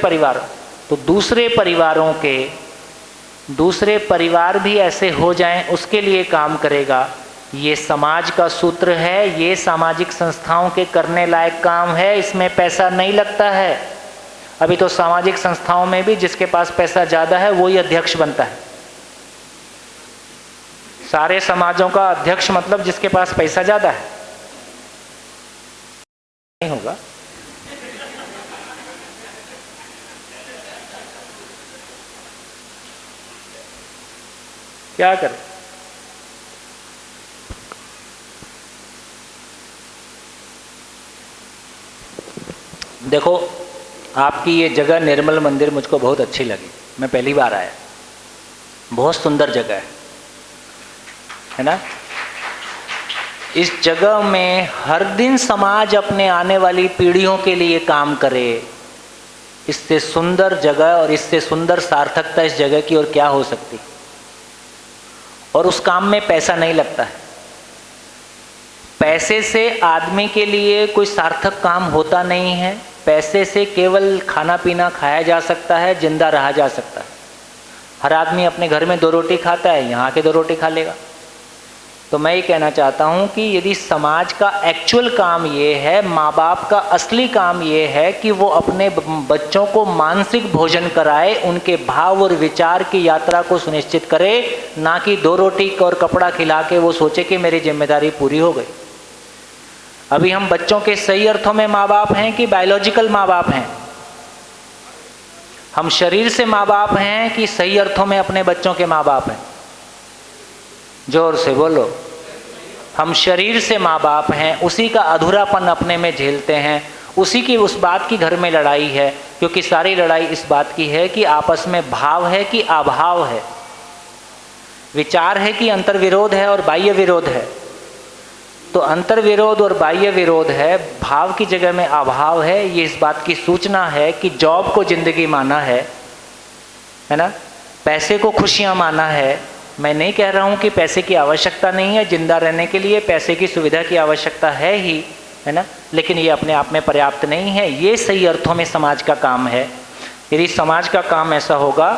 परिवार भी ऐसे हो जाएं, उसके लिए काम करेगा। ये समाज का सूत्र है, ये सामाजिक संस्थाओं के करने लायक काम है, इसमें पैसा नहीं लगता है। अभी तो सामाजिक संस्थाओं में भी जिसके पास पैसा ज़्यादा है वही अध्यक्ष बनता है। सारे समाजों का अध्यक्ष मतलब जिसके पास पैसा ज़्यादा है। नहीं होगा। क्या करें? देखो, आपकी ये जगह निर्मल मंदिर मुझको बहुत अच्छी लगी। मैं पहली बार आया, बहुत सुंदर जगह है ना। इस जगह में हर दिन समाज अपने आने वाली पीढ़ियों के लिए काम करे, इससे सुंदर जगह और इससे सुंदर सार्थकता इस जगह की और क्या हो सकती। और उस काम में पैसा नहीं लगता है। पैसे से आदमी के लिए कोई सार्थक काम होता नहीं है। पैसे से केवल खाना पीना खाया जा सकता है, जिंदा रहा जा सकता है। हर आदमी अपने घर में 2 रोटी खाता है, यहाँ के 2 रोटी खा लेगा। तो मैं ये कहना चाहता हूँ कि यदि समाज का एक्चुअल काम ये है, माँ बाप का असली काम ये है कि वो अपने बच्चों को मानसिक भोजन कराए, उनके भाव और विचार की यात्रा को सुनिश्चित करे, ना कि 2 रोटी और कपड़ा खिला के वो सोचे कि मेरी जिम्मेदारी पूरी हो गई। अभी हम बच्चों के सही अर्थों में माँ बाप हैं कि बायोलॉजिकल माँ बाप हैं? हम शरीर से माँ बाप हैं कि सही अर्थों में अपने बच्चों के माँ बाप हैं? जोर से बोलो। हम शरीर से माँ बाप हैं, उसी का अधूरापन अपने में झेलते हैं, उसी की उस बात की घर में लड़ाई है। क्योंकि सारी लड़ाई इस बात की है कि आपस में भाव है कि अभाव है, विचार है कि अंतर्विरोध है और बाह्य विरोध है। तो अंतर्विरोध और बाह्य विरोध है, भाव की जगह में अभाव है। ये इस बात की सूचना है कि जॉब को जिंदगी माना है ना, पैसे को खुशियाँ माना है। मैं नहीं कह रहा हूँ कि पैसे की आवश्यकता नहीं है, जिंदा रहने के लिए पैसे की सुविधा की आवश्यकता है ही, है ना, लेकिन ये अपने आप में पर्याप्त नहीं है। ये सही अर्थों में समाज का काम है। यदि समाज का काम ऐसा होगा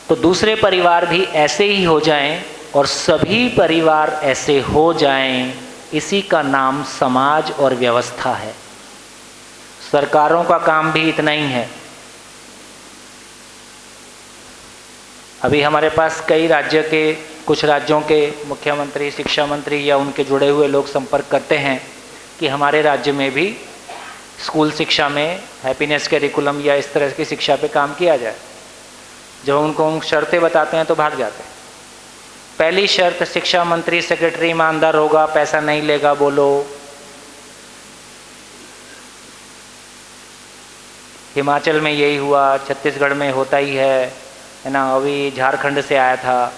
तो दूसरे परिवार भी ऐसे ही हो जाएं और सभी परिवार ऐसे हो जाएं। इसी का नाम समाज और व्यवस्था है। सरकारों का काम भी इतना ही है। अभी हमारे पास कई कुछ राज्यों के मुख्यमंत्री, शिक्षा मंत्री या उनके जुड़े हुए लोग संपर्क करते हैं कि हमारे राज्य में भी स्कूल शिक्षा में हैप्पीनेस करिकुलम या इस तरह की शिक्षा पे काम किया जाए। जब उनको हम शर्तें बताते हैं तो भाग जाते हैं। पहली शर्त, शिक्षा मंत्री सेक्रेटरी ईमानदार होगा, पैसा नहीं लेगा। बोलो, हिमाचल में यही हुआ, छत्तीसगढ़ में होता ही है ना, अभी झारखंड से आया था,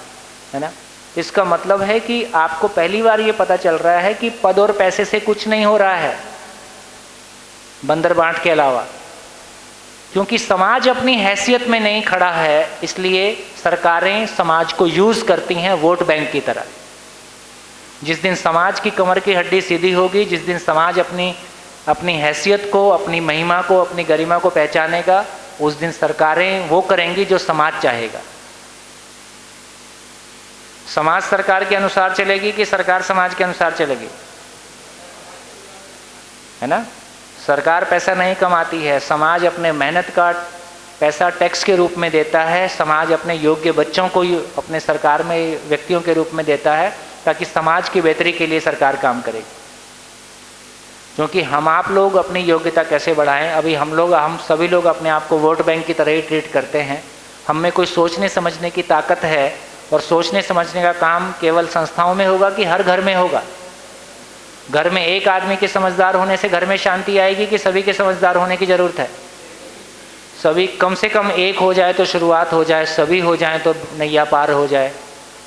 है ना। इसका मतलब है कि आपको पहली बार ये पता चल रहा है कि पद और पैसे से कुछ नहीं हो रहा है बंदर बांट के अलावा। क्योंकि समाज अपनी हैसियत में नहीं खड़ा है, इसलिए सरकारें समाज को यूज करती हैं वोट बैंक की तरह। जिस दिन समाज की कमर की हड्डी सीधी होगी, जिस दिन समाज अपनी हैसियत को, अपनी महिमा को, अपनी गरिमा को पहचानेगा, उस दिन सरकारें वो करेंगी जो समाज चाहेगा। समाज सरकार के अनुसार चलेगी कि सरकार समाज के अनुसार चलेगी, है ना। सरकार पैसा नहीं कमाती है, समाज अपने मेहनत का पैसा टैक्स के रूप में देता है, समाज अपने योग्य बच्चों को अपने सरकार में व्यक्तियों के रूप में देता है ताकि समाज की बेहतरी के लिए सरकार काम करे। क्योंकि हम आप लोग अपनी योग्यता कैसे बढ़ाएं, अभी हम सभी लोग अपने आप को वोट बैंक की तरह ही ट्रीट करते हैं। हम में कोई सोचने समझने की ताकत है, और सोचने समझने का काम केवल संस्थाओं में होगा कि हर घर में होगा? घर में एक आदमी के समझदार होने से घर में शांति आएगी कि सभी के समझदार होने की जरूरत है? सभी कम से कम एक हो जाए तो शुरुआत हो जाए, सभी हो जाए तो नैया पार हो जाए,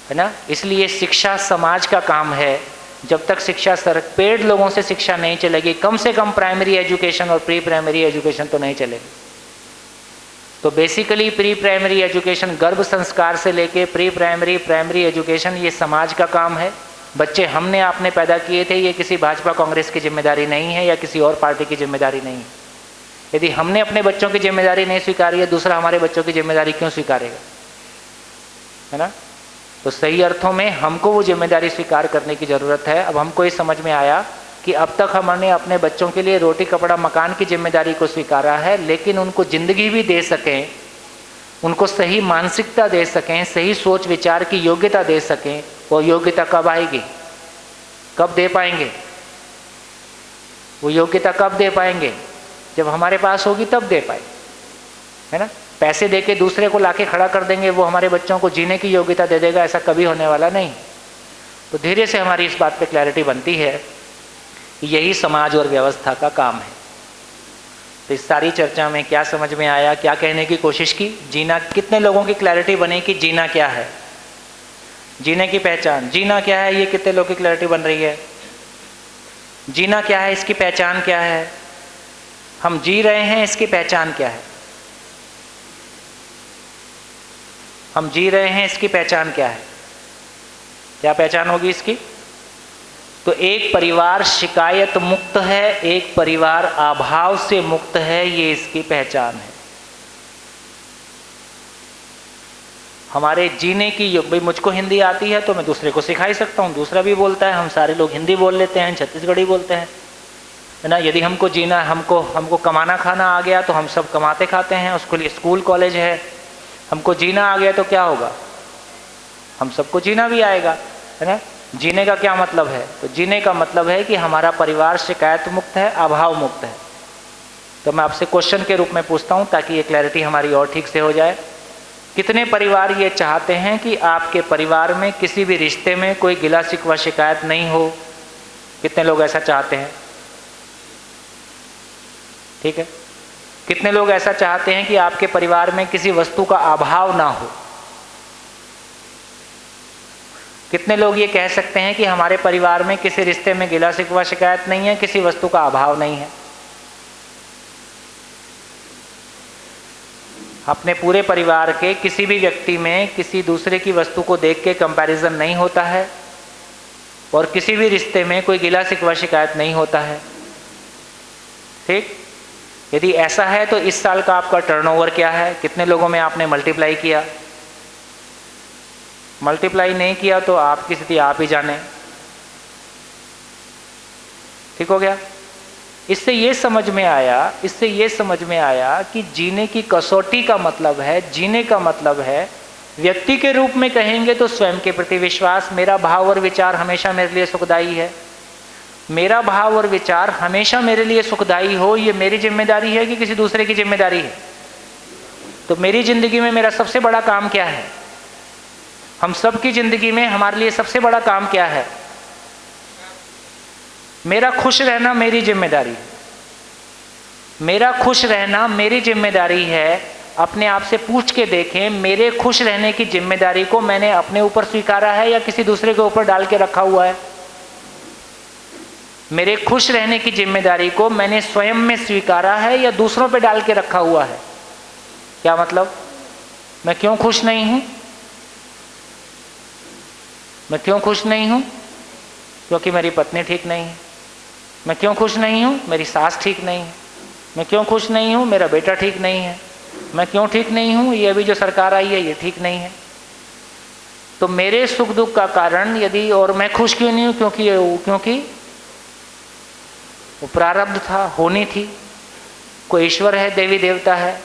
है ना। इसलिए शिक्षा समाज का काम है। जब तक शिक्षा पेड़ लोगों से शिक्षा नहीं चलेगी, कम से कम प्राइमरी एजुकेशन और प्री प्राइमरी एजुकेशन तो नहीं चलेगी। तो बेसिकली प्री प्राइमरी एजुकेशन, गर्भ संस्कार से लेके प्री प्राइमरी, प्राइमरी एजुकेशन, ये समाज का काम है। बच्चे हमने आपने पैदा किए थे, ये किसी भाजपा कांग्रेस की जिम्मेदारी नहीं है या किसी और पार्टी की जिम्मेदारी नहीं है। यदि हमने अपने बच्चों की जिम्मेदारी नहीं स्वीकारी है, दूसरा हमारे बच्चों की जिम्मेदारी क्यों स्वीकारेगा, है ना। तो सही अर्थों में हमको वो जिम्मेदारी स्वीकार करने की ज़रूरत है। अब हमको ये समझ में आया कि अब तक हमने अपने बच्चों के लिए रोटी कपड़ा मकान की जिम्मेदारी को स्वीकारा है, लेकिन उनको ज़िंदगी भी दे सकें, उनको सही मानसिकता दे सकें, सही सोच विचार की योग्यता दे सकें। वो योग्यता कब आएगी, कब दे पाएंगे? वो योग्यता कब दे पाएंगे? जब हमारे पास होगी तब दे पाए, है ना। पैसे देके दूसरे को लाके खड़ा कर देंगे, वो हमारे बच्चों को जीने की योग्यता दे देगा, ऐसा कभी होने वाला नहीं। तो धीरे से हमारी इस बात पे क्लैरिटी बनती है कि यही समाज और व्यवस्था का काम है। तो इस सारी चर्चा में क्या समझ में आया, क्या कहने की कोशिश की? जीना, कितने लोगों की क्लैरिटी बनी कि जीना क्या है, जीने की पहचान, जीना क्या है, ये कितने लोगों की क्लैरिटी बन रही है? जीना क्या है, इसकी पहचान क्या है, हम जी रहे हैं, इसकी पहचान क्या है? हम जी रहे हैं, इसकी पहचान क्या है? क्या पहचान होगी इसकी? तो एक परिवार शिकायत मुक्त है, एक परिवार अभाव से मुक्त है, ये इसकी पहचान है। हमारे जीने की भाई मुझको हिंदी आती है तो मैं दूसरे को सिखा ही सकता हूँ, दूसरा भी बोलता है, हम सारे लोग हिंदी बोल लेते हैं, छत्तीसगढ़ी बोलते हैं, है ना। यदि हमको जीना, हमको कमाना खाना आ गया तो हम सब कमाते खाते हैं, उसके लिए स्कूल कॉलेज है। हमको जीना आ गया तो क्या होगा, हम सबको जीना भी आएगा, है ना। जीने का क्या मतलब है? तो जीने का मतलब है कि हमारा परिवार शिकायत मुक्त है, अभाव मुक्त है। तो मैं आपसे क्वेश्चन के रूप में पूछता हूँ ताकि ये क्लैरिटी हमारी और ठीक से हो जाए। कितने परिवार ये चाहते हैं कि आपके परिवार में किसी भी रिश्ते में कोई गिला शिकवा शिकायत नहीं हो? कितने लोग ऐसा चाहते हैं? ठीक है। कितने लोग ऐसा चाहते हैं कि आपके परिवार में किसी वस्तु का अभाव ना हो? कितने लोग ये कह सकते हैं कि हमारे परिवार में किसी रिश्ते में गिला शिकवा शिकायत नहीं है, किसी वस्तु का अभाव नहीं है? अपने पूरे परिवार के किसी भी व्यक्ति में किसी दूसरे की वस्तु को देख के कंपैरिजन नहीं होता है, और किसी भी रिश्ते में कोई गिला शिकवा शिकायत नहीं होता है। ठीक। यदि ऐसा है तो इस साल का आपका टर्नओवर क्या है? कितने लोगों में आपने मल्टीप्लाई किया? मल्टीप्लाई नहीं किया तो आपकी स्थिति आप ही जाने। ठीक हो गया। इससे ये समझ में आया कि जीने की कसौटी का मतलब है, जीने का मतलब है व्यक्ति के रूप में कहेंगे तो स्वयं के प्रति विश्वास। मेरा भाव और विचार हमेशा मेरे लिए सुखदायी है, मेरा भाव और विचार हमेशा मेरे लिए सुखदायी हो, ये मेरी जिम्मेदारी है कि किसी दूसरे की जिम्मेदारी है? तो मेरी जिंदगी में मेरा सबसे बड़ा काम क्या है? हम सब की जिंदगी में हमारे लिए सबसे बड़ा काम क्या है? मेरा खुश रहना मेरी जिम्मेदारी है। मेरा खुश रहना मेरी जिम्मेदारी है। अपने आप से पूछ के देखें, मेरे खुश रहने की जिम्मेदारी को मैंने अपने ऊपर स्वीकारा है या किसी दूसरे के ऊपर डाल के रखा हुआ है? मेरे खुश रहने की जिम्मेदारी को मैंने स्वयं में स्वीकारा है या दूसरों पे डाल के रखा हुआ है? क्या मतलब? मैं क्यों खुश नहीं हूं? मैं क्यों खुश नहीं हूं? क्योंकि मेरी पत्नी ठीक नहीं है। मैं क्यों खुश नहीं हूं? मेरी सास ठीक नहीं है। मैं क्यों खुश नहीं हूं? मेरा बेटा ठीक नहीं है। मैं क्यों ठीक नहीं हूं? ये अभी जो सरकार आई है ये ठीक नहीं है। तो मेरे सुख दुख का कारण यदि, और मैं खुश क्यों नहीं हूं? क्योंकि वो प्रारब्ध था, होनी थी। कोई ईश्वर है, देवी देवता है,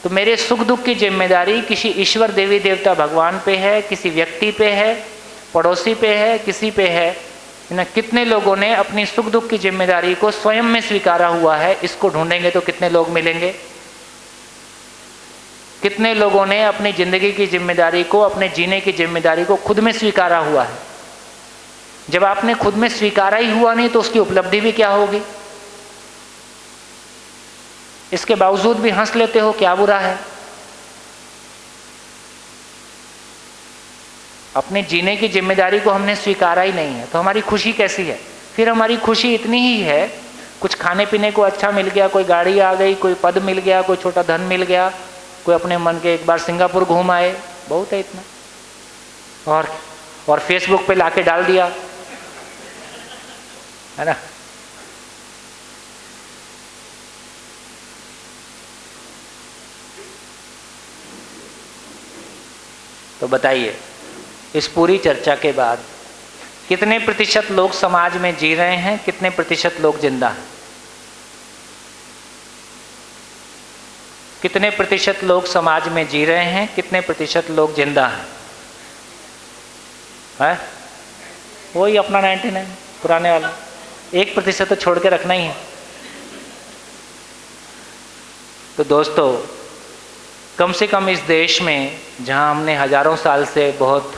तो मेरे सुख दुख की जिम्मेदारी किसी ईश्वर देवी देवता भगवान पे है, किसी व्यक्ति पे है, पड़ोसी पे है, किसी पे है ना। कितने लोगों ने अपनी सुख दुख की जिम्मेदारी को स्वयं में स्वीकारा हुआ है, इसको ढूंढेंगे तो कितने लोग मिलेंगे। कितने लोगों ने अपनी जिंदगी की जिम्मेदारी को, अपने जीने की जिम्मेदारी को खुद में स्वीकारा हुआ है। जब आपने खुद में स्वीकारा ही हुआ नहीं तो उसकी उपलब्धि भी क्या होगी। इसके बावजूद भी हंस लेते हो, क्या बुरा है। अपने जीने की जिम्मेदारी को हमने स्वीकारा ही नहीं है तो हमारी खुशी कैसी है। फिर हमारी खुशी इतनी ही है, कुछ खाने पीने को अच्छा मिल गया, कोई गाड़ी आ गई, कोई पद मिल गया, कोई छोटा धन मिल गया, कोई अपने मन के एक बार सिंगापुर घूम आए, बहुत है इतना। और फेसबुक पे लाके डाल दिया, है ना। तो बताइए, इस पूरी चर्चा के बाद कितने प्रतिशत लोग समाज में जी रहे हैं, कितने प्रतिशत लोग जिंदा हैं। कितने प्रतिशत लोग समाज में जी रहे हैं, कितने प्रतिशत लोग जिंदा हैं। है वही अपना 99 पुराने वाला, 1% तो छोड़ के रखना ही है। तो दोस्तों, कम से कम इस देश में जहां हमने हजारों साल से बहुत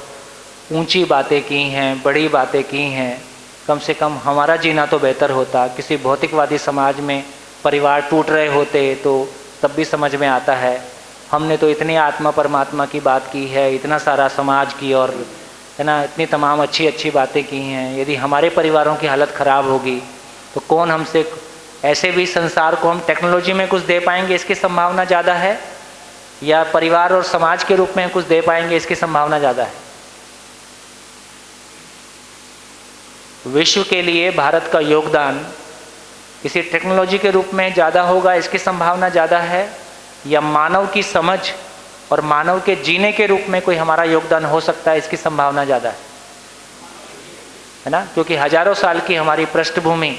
ऊंची बातें की हैं, बड़ी बातें की हैं, कम से कम हमारा जीना तो बेहतर होता। किसी भौतिकवादी समाज में परिवार टूट रहे होते तो तब भी समझ में आता है। हमने तो इतनी आत्मा परमात्मा की बात की है, इतना सारा समाज की और है ना, इतनी तमाम अच्छी अच्छी बातें की हैं। यदि हमारे परिवारों की हालत ख़राब होगी तो कौन हमसे, ऐसे भी संसार को हम टेक्नोलॉजी में कुछ दे पाएंगे इसकी संभावना ज़्यादा है, या परिवार और समाज के रूप में कुछ दे पाएंगे इसकी संभावना ज़्यादा है। विश्व के लिए भारत का योगदान किसी टेक्नोलॉजी के रूप में ज़्यादा होगा इसकी संभावना ज़्यादा है, या मानव की समझ और मानव के जीने के रूप में कोई हमारा योगदान हो सकता है इसकी संभावना ज़्यादा है ना। क्योंकि हजारों साल की हमारी पृष्ठभूमि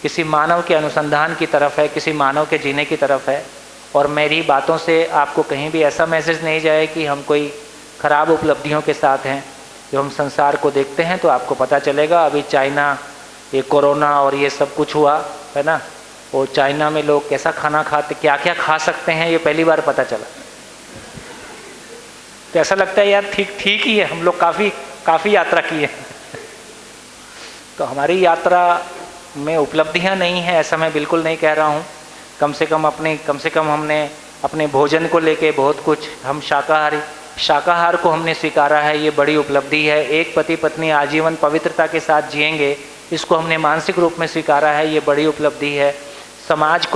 किसी मानव के अनुसंधान की तरफ है, किसी मानव के जीने की तरफ है। और मेरी बातों से आपको कहीं भी ऐसा मैसेज नहीं जाए कि हम कोई ख़राब उपलब्धियों के साथ हैं। जो हम संसार को देखते हैं तो आपको पता चलेगा, अभी चाइना, ये कोरोना और ये सब कुछ हुआ है ना, वो चाइना में लोग कैसा खाना खाते, क्या क्या खा सकते हैं, ये पहली बार पता चला। तो ऐसा लगता है यार ठीक ही है, हम लोग काफ़ी यात्रा की है। तो हमारी यात्रा में उपलब्धियां नहीं है ऐसा मैं बिल्कुल नहीं कह रहा हूँ। कम से कम हमने अपने भोजन को लेके बहुत कुछ, हम शाकाहार को हमने स्वीकारा है, ये बड़ी उपलब्धि है। एक पति पत्नी आजीवन पवित्रता के साथ जिएंगे, इसको हमने मानसिक रूप में स्वीकारा है, ये बड़ी उपलब्धि है। समाज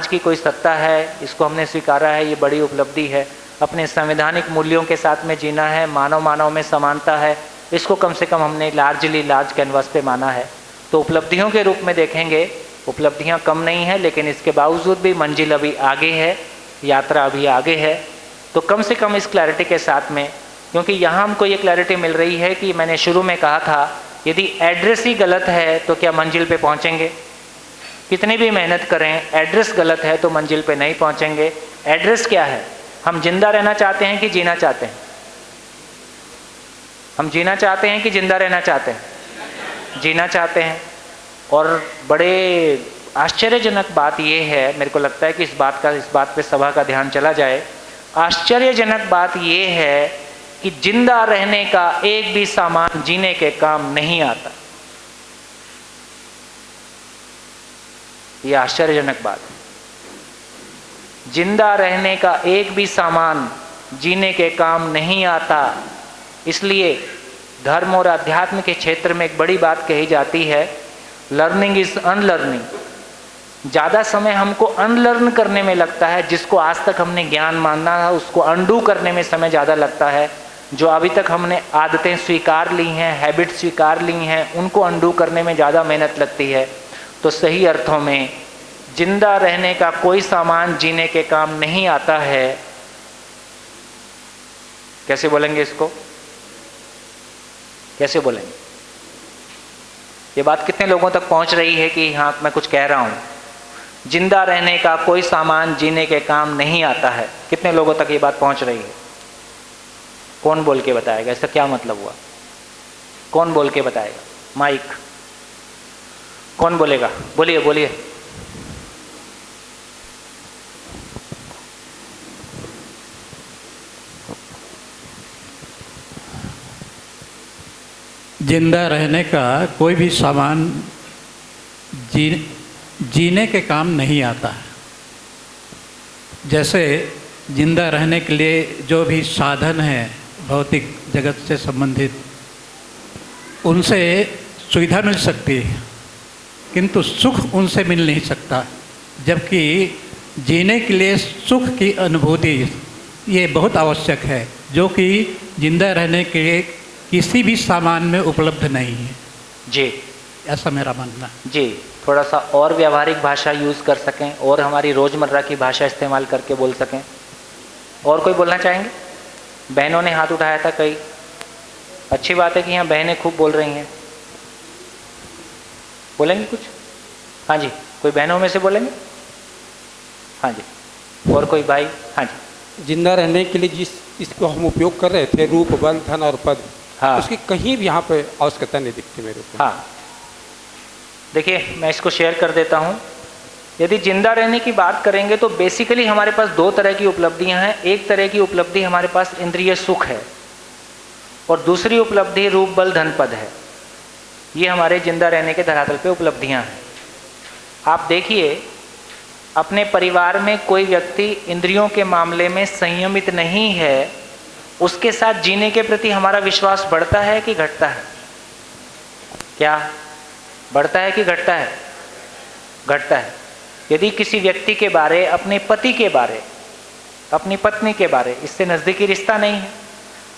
की कोई सत्ता है, इसको हमने स्वीकारा है, ये बड़ी उपलब्धि है। अपने संवैधानिक मूल्यों के साथ में जीना है, मानव में समानता है, इसको कम से कम हमने लार्ज कैनवास पे माना है। तो उपलब्धियों के रूप में देखेंगे, उपलब्धियां कम नहीं है, लेकिन इसके बावजूद भी मंजिल अभी आगे है, यात्रा अभी आगे है। तो कम से कम इस क्लैरिटी के साथ में, क्योंकि यहाँ हमको ये क्लैरिटी मिल रही है कि मैंने शुरू में कहा था, यदि एड्रेस ही गलत है तो क्या मंजिल पे पहुँचेंगे। कितनी भी मेहनत करें, एड्रेस गलत है तो मंजिल पे नहीं पहुँचेंगे। एड्रेस क्या है? हम जिंदा रहना चाहते हैं कि जीना चाहते हैं? हम जीना चाहते हैं कि जिंदा रहना चाहते हैं? जीना चाहते हैं। और बड़े आश्चर्यजनक बात यह है, मेरे को लगता है कि इस बात पे सभा का ध्यान चला जाए। आश्चर्यजनक बात यह है कि जिंदा रहने का एक भी सामान जीने के काम नहीं आता। यह आश्चर्यजनक बात है। जिंदा रहने का एक भी सामान जीने के काम नहीं आता। इसलिए धर्म और अध्यात्म के क्षेत्र में एक बड़ी बात कही जाती है, लर्निंग इज अनलर्निंग। ज़्यादा समय हमको अनलर्न करने में लगता है, जिसको आज तक हमने ज्ञान मानना है उसको अनडू करने में समय ज़्यादा लगता है। जो अभी तक हमने आदतें स्वीकार ली हैं, हैबिट स्वीकार ली हैं, उनको अनडू करने में ज़्यादा मेहनत लगती है। तो सही अर्थों में जिंदा रहने का कोई सामान जीने के काम नहीं आता है। कैसे बोलेंगे इसको? कैसे बोलेंगे? ये बात कितने लोगों तक पहुंच रही है कि हाँ मैं कुछ कह रहा हूँ? जिंदा रहने का कोई सामान जीने के काम नहीं आता है। कितने लोगों तक ये बात पहुंच रही है? कौन बोल के बताएगा इसका क्या मतलब हुआ? कौन बोल के बताएगा? माइक कौन बोलेगा? बोलिए बोलिए। जिंदा रहने का कोई भी सामान जीने के काम नहीं आता है। जैसे जिंदा रहने के लिए जो भी साधन है भौतिक जगत से संबंधित, उनसे सुविधा मिल सकती है, किंतु सुख उनसे मिल नहीं सकता। जबकि जीने के लिए सुख की अनुभूति ये बहुत आवश्यक है, जो कि जिंदा रहने के लिए किसी भी सामान में उपलब्ध नहीं है। जी, ऐसा मेरा मानना है। जी, थोड़ा सा और व्यावहारिक भाषा यूज़ कर सकें और हमारी रोज़मर्रा की भाषा इस्तेमाल करके बोल सकें। और कोई बोलना चाहेंगे? बहनों ने हाथ उठाया था कई। अच्छी बात है कि यहाँ बहनें खूब बोल रही हैं। बोलेंगे कुछ? हाँ जी, कोई बहनों में से बोलेंगे? हाँ जी, और कोई भाई? हाँ जी। जिंदा रहने के लिए जिस इसको हम उपयोग कर रहे थे, रूप, बल, धन और पद, हाँ, उसकी कहीं भी यहाँ पे आवश्यकता नहीं दिखती मेरे को। हाँ, देखिए मैं इसको शेयर कर देता हूँ। यदि जिंदा रहने की बात करेंगे तो बेसिकली हमारे पास दो तरह की उपलब्धियाँ हैं। एक तरह की उपलब्धि हमारे पास इंद्रिय सुख है और दूसरी उपलब्धि रूप, बल, धन, पद है। ये हमारे जिंदा रहने के धरातल पे उपलब्धियाँ हैं। आप देखिए, अपने परिवार में कोई व्यक्ति इंद्रियों के मामले में संयमित नहीं है, उसके साथ जीने के प्रति हमारा विश्वास बढ़ता है कि घटता है? क्या बढ़ता है कि घटता है? घटता है। यदि किसी व्यक्ति के बारे, अपने पति के बारे, अपनी पत्नी के बारे, इससे नज़दीकी रिश्ता नहीं है,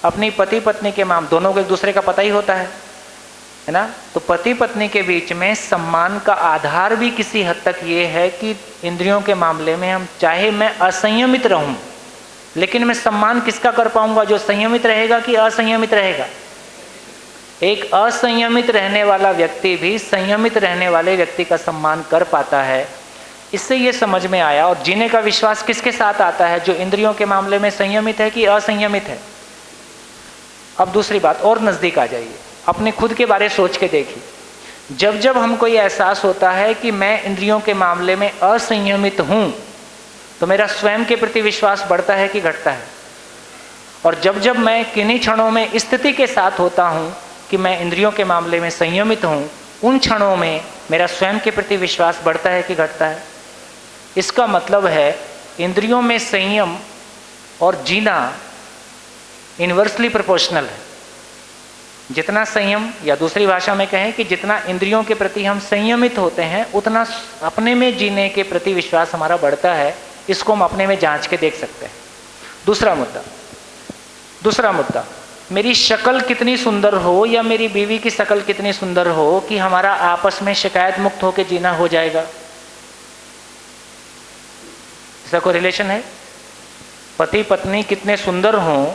अपनी पति पत्नी के मामले, दोनों को एक दूसरे का पता ही होता है ना, तो पति पत्नी के बीच में सम्मान का आधार भी किसी हद तक ये है कि इंद्रियों के मामले में हम चाहे मैं असंयमित रहूं, लेकिन मैं सम्मान किसका कर पाऊंगा? जो संयमित रहेगा कि असंयमित रहेगा? एक असंयमित रहने वाला व्यक्ति भी संयमित रहने वाले व्यक्ति का सम्मान कर पाता है। इससे ये समझ में आया। और जीने का विश्वास किसके साथ आता है? जो इंद्रियों के मामले में संयमित है कि असंयमित है। अब दूसरी बात और नज़दीक आ जाइए, अपने खुद के बारे सोच के देखिए। जब जब हमको ये एहसास होता है कि मैं इंद्रियों के मामले में असंयमित हूँ, तो मेरा स्वयं के प्रति विश्वास बढ़ता है कि घटता है? और जब जब मैं किन्हीं क्षणों में स्थिति के साथ होता हूँ कि मैं इंद्रियों के मामले में संयमित हूँ, उन क्षणों में मेरा स्वयं के प्रति विश्वास बढ़ता है कि घटता है? इसका मतलब है इंद्रियों में संयम और जीना इन्वर्सली प्रोपोर्शनल है। जितना संयम, या दूसरी भाषा में कहें कि जितना इंद्रियों के प्रति हम संयमित होते हैं, उतना अपने में जीने के प्रति विश्वास हमारा बढ़ता है। इसको हम अपने में जांच के देख सकते हैं। दूसरा मुद्दा, मेरी शक्ल कितनी सुंदर हो या मेरी बीवी की शक्ल कितनी सुंदर हो कि हमारा आपस में शिकायत मुक्त होकर जीना हो जाएगा? इसका कोई रिलेशन है? पति पत्नी कितने सुंदर हों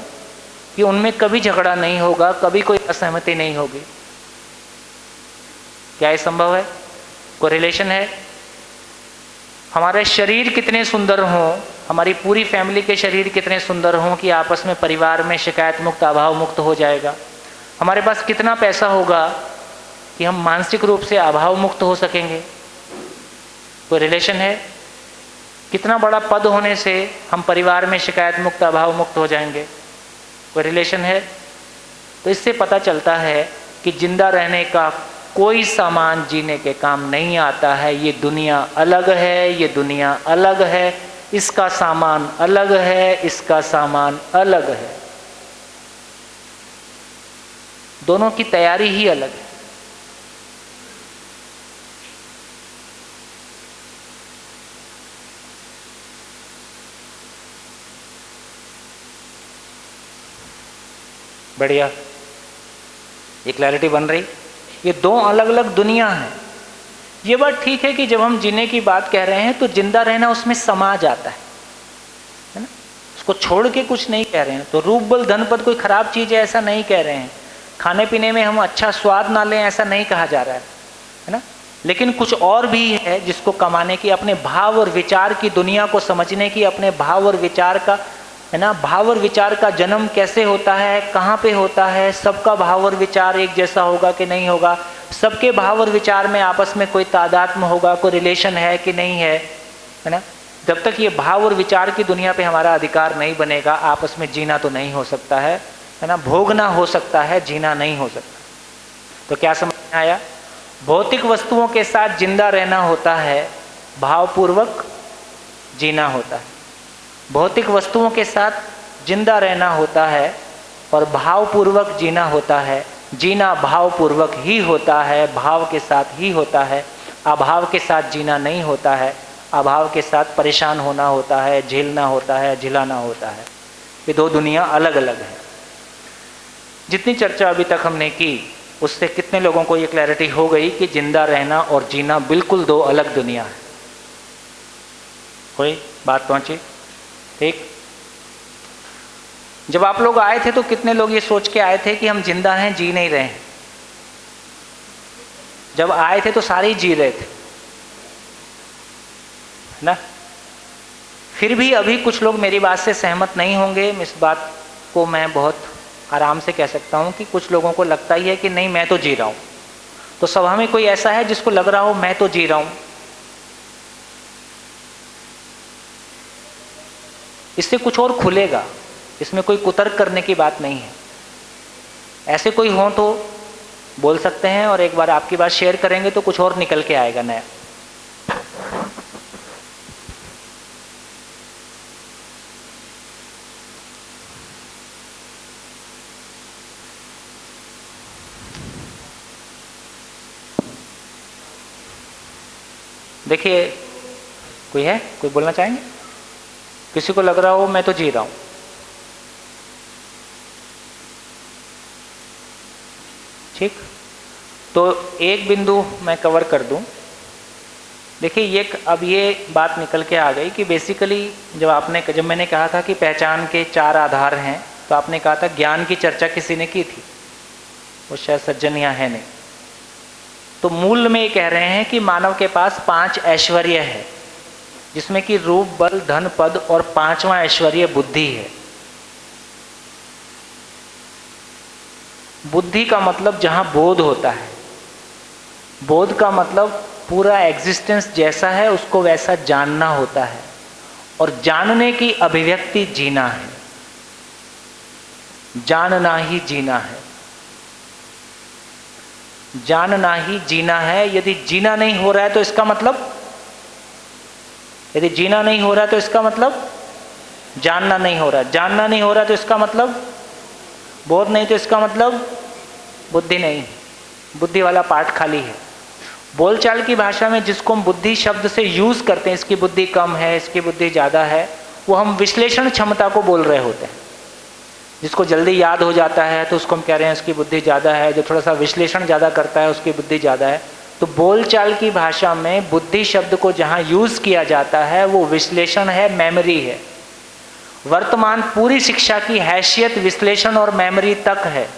कि उनमें कभी झगड़ा नहीं होगा, कभी कोई असहमति नहीं होगी? क्या ये संभव है? कोई रिलेशन है? हमारे शरीर कितने सुंदर हों, हमारी पूरी फैमिली के शरीर कितने सुंदर हों कि आपस में परिवार में शिकायत मुक्त, अभाव मुक्त हो जाएगा? हमारे पास कितना पैसा होगा कि हम मानसिक रूप से अभाव मुक्त हो सकेंगे? कोई रिलेशन है? कितना बड़ा पद होने से हम परिवार में शिकायत मुक्त, अभाव मुक्त हो जाएंगे? कोई रिलेशन है? तो इससे पता चलता है कि जिंदा रहने का कोई सामान जीने के काम नहीं आता है। ये दुनिया अलग है, ये दुनिया अलग है, इसका सामान अलग है, इसका सामान अलग है। दोनों की तैयारी ही अलग है। बढ़िया, ये क्लैरिटी बन रही। ये दो अलग अलग दुनिया हैं। ये बात ठीक है कि जब हम जीने की बात कह रहे हैं तो जिंदा रहना उसमें समा जाता है ना, उसको छोड़ के कुछ नहीं कह रहे हैं। तो रूप बल धन पद कोई खराब चीज़ है ऐसा नहीं कह रहे हैं। खाने पीने में हम अच्छा स्वाद ना लें ऐसा नहीं कहा जा रहा है ना। लेकिन कुछ और भी है जिसको कमाने की, अपने भाव और विचार की दुनिया को समझने की, अपने भाव और विचार का, है ना, भाव और विचार का जन्म कैसे होता है, कहाँ पे होता है, सबका भाव और विचार एक जैसा होगा कि नहीं होगा, सबके भाव और विचार में आपस में कोई तादात्म्य होगा, कोई रिलेशन है कि नहीं है ना। जब तक ये भाव और विचार की दुनिया पे हमारा अधिकार नहीं बनेगा, आपस में जीना तो नहीं हो सकता है ना। भोगना हो सकता है, जीना नहीं हो सकता। तो क्या समझ में आया? भौतिक वस्तुओं के साथ जिंदा रहना होता है, भावपूर्वक जीना होता है। भौतिक वस्तुओं के साथ जिंदा रहना होता है और भावपूर्वक जीना होता है। जीना भावपूर्वक ही होता है, भाव के साथ ही होता है। अभाव के साथ जीना नहीं होता है, अभाव के साथ परेशान होना होता है, झेलना होता है, झिलाना होता है। ये दो दुनिया अलग अलग है। जितनी चर्चा अभी तक हमने की उससे कितने लोगों को ये क्लैरिटी हो गई कि जिंदा रहना और जीना बिल्कुल दो अलग दुनिया है? कोई बात पहुंची? ठीक। जब आप लोग आए थे तो कितने लोग ये सोच के आए थे कि हम जिंदा हैं, जी नहीं रहे हैं? जब आए थे तो सारे ही जी रहे थे ना। फिर भी अभी कुछ लोग मेरी बात से सहमत नहीं होंगे। इस बात को मैं बहुत आराम से कह सकता हूं कि कुछ लोगों को लगता ही है कि नहीं, मैं तो जी रहा हूं। तो सभा में कोई ऐसा है जिसको लग रहा हो मैं तो जी रहा हूं? इससे कुछ और खुलेगा, इसमें कोई कुतर्क करने की बात नहीं है। ऐसे कोई हो तो बोल सकते हैं और एक बार आपकी बात शेयर करेंगे तो कुछ और निकल के आएगा नया। देखिए, कोई है, कोई बोलना चाहेंगे? किसी को लग रहा हो मैं तो जी रहा हूं? ठीक। तो एक बिंदु मैं कवर कर दूं। देखिए, अब ये बात निकल के आ गई कि बेसिकली जब मैंने कहा था कि पहचान के 4 आधार हैं, तो आपने कहा था ज्ञान की चर्चा किसी ने की थी, वो शायद सज्जन यहाँ है नहीं। तो मूल में ये कह रहे हैं कि मानव के पास 5 ऐश्वर्य है, जिसमें कि रूप, बल, धन, पद और 5वां ऐश्वर्य बुद्धि है। बुद्धि का मतलब जहां बोध होता है। बोध का मतलब पूरा एग्जिस्टेंस जैसा है उसको वैसा जानना होता है, और जानने की अभिव्यक्ति जीना है। जानना ही जीना है, जानना ही जीना है। यदि जीना नहीं हो रहा है तो इसका मतलब, यदि जीना नहीं हो रहा है तो इसका मतलब जानना नहीं हो रहा है। जानना नहीं हो रहा है तो इसका मतलब बोध नहीं, तो इसका मतलब बुद्धि नहीं। बुद्धि वाला पार्ट खाली है। बोलचाल की भाषा में जिसको हम बुद्धि शब्द से यूज करते हैं, इसकी बुद्धि कम है, इसकी बुद्धि ज़्यादा है, वो हम विश्लेषण क्षमता को बोल रहे होते हैं। जिसको जल्दी याद हो जाता है तो उसको हम कह रहे हैं उसकी बुद्धि ज़्यादा है, जो थोड़ा सा विश्लेषण ज़्यादा करता है उसकी बुद्धि ज़्यादा है। तो बोलचाल की भाषा में बुद्धि शब्द को जहाँ यूज़ किया जाता है वो विश्लेषण है, मेमोरी है। वर्तमान पूरी शिक्षा की हैसियत विश्लेषण और मेमोरी तक है।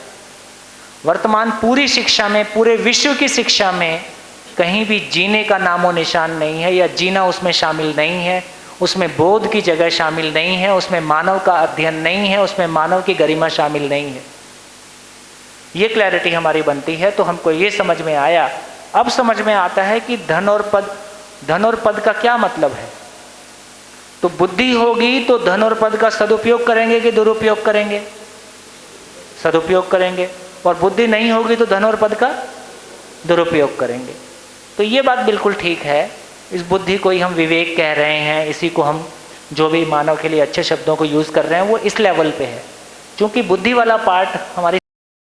वर्तमान पूरी शिक्षा में, पूरे विश्व की शिक्षा में कहीं भी जीने का नामो निशान नहीं है, या जीना उसमें शामिल नहीं है, उसमें बोध की जगह शामिल नहीं है, उसमें मानव का अध्ययन नहीं है, उसमें मानव की गरिमा शामिल नहीं है। ये क्लैरिटी हमारी बनती है तो हमको ये समझ में आया। अब समझ में आता है कि धन और पद का क्या मतलब है। तो बुद्धि होगी तो धन और पद का सदुपयोग करेंगे कि दुरुपयोग करेंगे? सदुपयोग करेंगे। और बुद्धि नहीं होगी तो धन और पद का दुरुपयोग करेंगे। तो ये बात बिल्कुल ठीक है। इस बुद्धि को ही हम विवेक कह रहे हैं, इसी को हम जो भी मानव के लिए अच्छे शब्दों को यूज़ कर रहे हैं वो इस लेवल पे है। क्योंकि बुद्धि वाला पार्ट हमारी